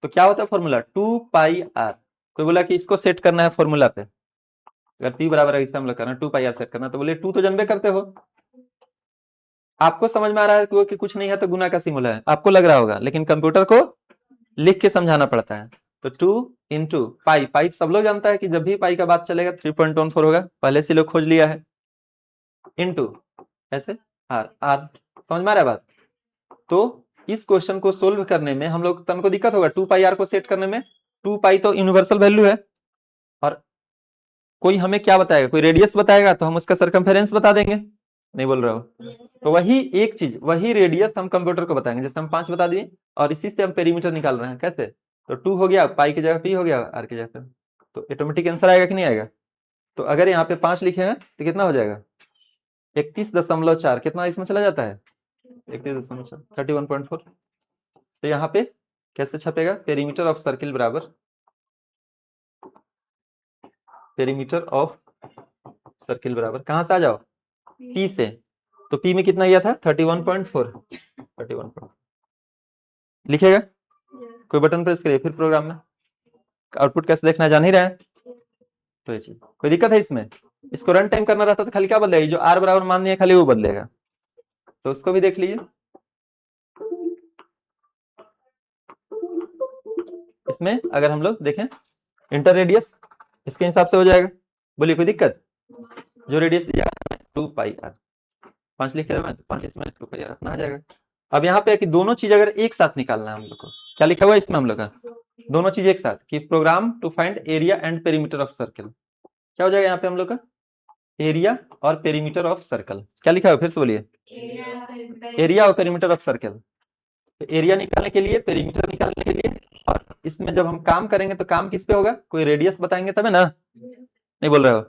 तो क्या होता है फॉर्मूला, 2 पाई आर। कोई बोला कि इसको सेट करना है फॉर्मूला पे, अगर पी बराबर है, हम लोग करना 2 पाई आर सेट करना, तो बोले 2 तो जानबे करते हो, आपको समझ में आ रहा है कि कुछ नहीं है तो गुना का सिंबल है, आपको लग रहा होगा, लेकिन कंप्यूटर को लिख के समझाना पड़ता है। तो 2 इंटू पाई, पाई सब लोग जानता है कि जब भी पाई का बात चलेगा 3.14 होगा, पहले से लोग खोज लिया है, इंटू ऐसे आर, आर समझ में आ रहा है बात। तो इस क्वेश्चन को सोल्व करने में हम लोग तन को दिक्कत होगा, 2 पाई आर को सेट करने में, 2 पाई तो यूनिवर्सल वैल्यू है, और कोई हमें क्या बताएगा, कोई रेडियस बताएगा तो हम उसका सरकमफेरेंस बता देंगे, नहीं बोल रहा हो। तो वही एक चीज, वही रेडियस हम कंप्यूटर को बताएंगे, जैसे हम 5 बता दिए और इसी से हम पेरीमीटर निकाल रहे हैं, कैसे, तो 2 हो गया, पाई की जगह पी हो गया, आर की जगह पे, तो ऑटोमेटिक आंसर आएगा कि नहीं आएगा। तो अगर यहाँ पे 5 लिखे हैं तो कितना हो जाएगा, 31.4, कितना इसमें चला जाता है, 31.4, 31.4। तो यहाँ पे कैसे छपेगा, पेरीमीटर ऑफ सर्किल बराबर, पेरीमीटर ऑफ सर्किल बराबर कहां से आ जाओ, पी से, तो पी में कितना गया था 31.4, 31.4 लिखेगा, कोई बटन प्रेस करिए, फिर प्रोग्राम में आउटपुट कैसे देखना है जान ही रहे हैं। तो ये चीज कोई दिक्कत है इसमें, इसको रन टाइम करना रहता तो खाली क्या बदलेगा, जो आर बराबर मान दिया खाली वो बदलेगा, तो उसको भी देख लीजिए। इसमें अगर हम लोग देखें इंटर रेडियस इसके हिसाब से हो जाएगा, बोलिए कोई दिक्कत, जो रेडियस दिया 2 पाई आर, 5 लिख के 5 इसमें 2 पाई आर आ जाएगा। अब यहाँ पे कि दोनों चीज अगर एक साथ निकालना है हम लोग को, क्या लिखा हुआ है इसमें हम लोग का, दोनों चीज एक साथ, कि program to find area and perimeter of circle, क्या हो जाएगा यहाँ पे हम लोग का, एरिया और पेरीमीटर ऑफ सर्कल, क्या लिखा है फिर से बोलिए, एरिया और पेरीमीटर ऑफ सर्कल। तो एरिया निकालने के लिए, पेरीमीटर निकालने के लिए, और इसमें जब हम काम करेंगे तो काम किस पे होगा, कोई रेडियस बताएंगे तब है ना, नहीं बोल रहे हो,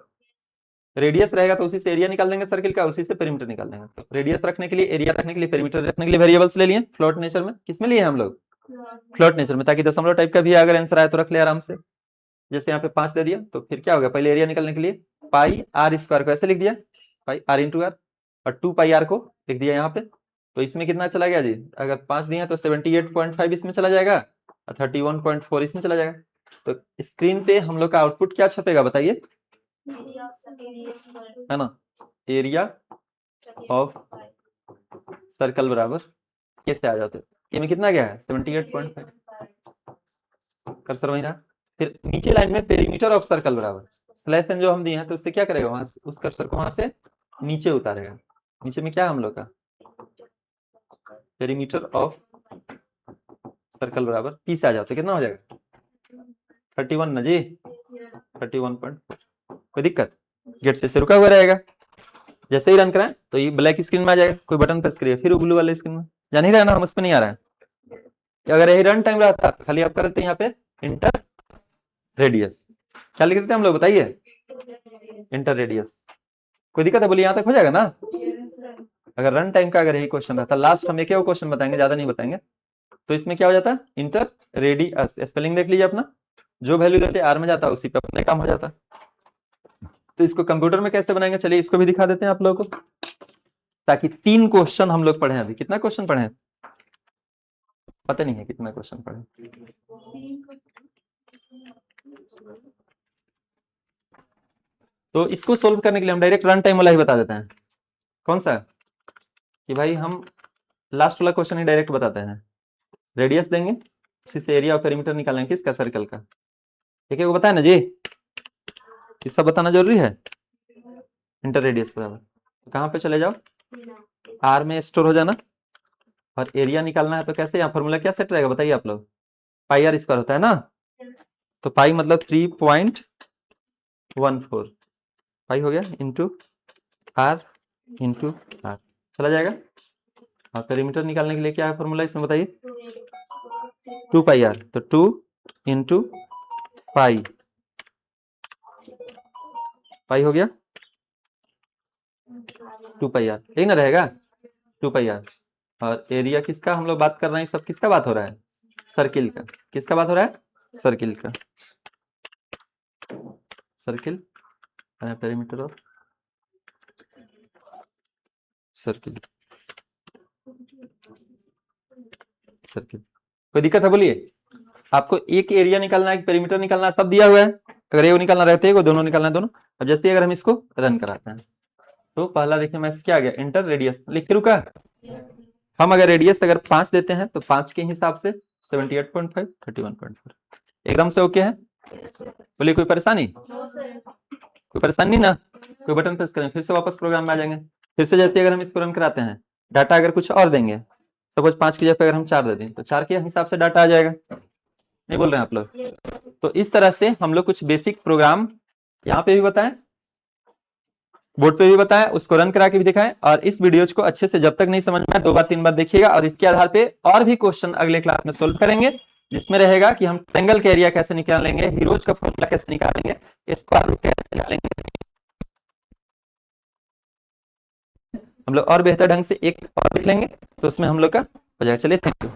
रेडियस रहेगा तो उसी से एरिया निकाल देंगे सर्किल का, उसी से पेरीमीटर निकाल देंगे। तो रेडियस रखने के लिए, एरिया रखने के लिए, पेरीमीटर रखने के लिए वेरिएबल्स ले लिए फ्लोट नेचर में। किसमें लिए हम लोग? फ्लोट नेचर में, ताकि दशमलव टाइप का भी अगर आंसर आए तो रख ले आराम से। जैसे यहाँ पे 5 दे दिया तो फिर क्या हो गया, पहले एरिया निकालने के लिए पाई आर स्क्वायर को ऐसे लिख दिया, पाई आर इंटू आर, और 2 पाई आर को लिख दिया यहाँ पे। तो इसमें कितना चला गया जी, अगर 5 दिया तो 78.5 इसमें चला जाएगा और 31.4 इसमें चला जाएगा। तो स्क्रीन पे हम लोग का आउटपुट क्या छपेगा बताइए, है ना, एरिया ऑफ सर्कल बराबर कैसे आ जाते, ये में कितना गया है 78.5, कर्सर वहीं रहा। फिर नीचे लाइन में पेरीमीटर ऑफ सर्कल बराबर स्लैश एन जो हम दिए हैं, तो उससे क्या करेगा, वहां उस कर्सर को वहां से नीचे उतारेगा। नीचे में क्या है हम लोग का, पेरीमीटर ऑफ सर्कल बराबर पी से आ जाते, कितना हो जाएगा 31 ना जी, 31. कोई दिक्कत, गेट से रुका हुआ रहेगा। जैसे ही रन कराएं तो ये ब्लैक स्क्रीन में आ जाएगा, कोई बटन प्रेस करिए फिर ब्लू वाले स्क्रीन में, जान ही रहा ना, हम उस पर नहीं आ रहा है। अगर यही रन टाइम रहता तो खाली आप करते हैं यहाँ पे इंटर रेडियस, क्या लिख देते हैं हम लोग बताइए, इंटर रेडियस। कोई दिक्कत है बोलिए, यहाँ तक हो जाएगा ना। अगर रन टाइम का अगर यही क्वेश्चन रहता, लास्ट हम एक क्वेश्चन बताएंगे, ज्यादा नहीं बताएंगे। तो इसमें क्या हो जाता, इंटर रेडियस, स्पेलिंग देख लीजिए अपना, जो वैल्यू देते आर में जाता उसी पे अपने काम हो जाता। तो इसको कंप्यूटर में कैसे बनाएंगे, चलिए इसको भी दिखा देते हैं आप लोगों को, ताकि 3 क्वेश्चन हम लोग पढ़े हैं। अभी कितना क्वेश्चन पढ़े हैं पता नहीं है, कितना क्वेश्चन पढ़े। तो इसको सोल्व करने के लिए हम डायरेक्ट रन टाइम वाला ही बता देते हैं। कौन सा, कि भाई हम लास्ट वाला क्वेश्चन ही डायरेक्ट बताते हैं। रेडियस देंगे, उसी से एरिया और पेरीमीटर निकालेंगे किसका, सर्कल का। ठीक है, वो बताया ना जी, ये सब बताना जरूरी है। इंटर रेडियस बराबर, तो कहाँ पे चले जाओ, आर में स्टोर हो जाना, और एरिया निकालना है तो कैसे, यहाँ फॉर्मूला क्या सेट रहेगा बताइए आप लोग, पाई आर स्क्वायर होता है ना, तो पाई मतलब 3.14 पाई हो गया इंटू आर चला जाएगा। और पेरीमीटर निकालने के लिए क्या है फॉर्मूला इसमें बताइए, 2 पाई आर, तो 2 इंटू पाई हो गया 2 पाई आर, यही ना रहेगा 2 पाई आर। और एरिया किसका हम लोग बात कर रहे हैं, सब किसका बात हो रहा है, सर्किल का। किसका बात हो रहा है, सर्किल का, सर्किल पेरीमीटर ऑफ सर्किल। कोई दिक्कत है बोलिए, आपको एक एरिया निकालना है, एक पेरीमीटर निकालना है, सब दिया हुआ है। अगर ये निकालना रहते हैं, दोनों निकालना है दोनों। अब जैसे अगर हम इसको रन कराते हैं तो पहला देखिए मैसेज क्या आ गया, इंटर रेडियस लिख के रुका। हम अगर रेडियस अगर 5 देते हैं तो 5 के हिसाब से 78.5 31.4 एकदम से ओके है। बोलिए कोई परेशानी, कोई परेशानी ना, कोई बटन प्रेस करें फिर से वापस प्रोग्राम में आ जाएंगे। फिर से जैसे अगर हम इसको रन कराते हैं, डाटा अगर कुछ और देंगे, सपोज 5 की जगह अगर हम 4 दे दें तो 4 के हिसाब से डाटा आ जाएगा। नहीं बोल रहे हैं आप लोग? तो इस तरह से हम लोग कुछ बेसिक प्रोग्राम यहाँ पे भी बताएं, बोर्ड पे भी बताएं, उसको रन करा के भी दिखाएं। और इस वीडियोज को अच्छे से जब तक नहीं समझ में आए 2 बार 3 बार देखिएगा, और इसके आधार पे और भी क्वेश्चन अगले क्लास में सोल्व करेंगे, जिसमें रहेगा कि हम ट्रायंगल का एरिया कैसे निकालेंगे, हीरोज का फॉर्मूला कैसे निकालेंगे, स्क्वायर रूट कैसे निकालेंगे। हम लोग और बेहतर ढंग से एक और देख लेंगे तो उसमें हम लोग का हो जाएगा। चलिए थैंक यू।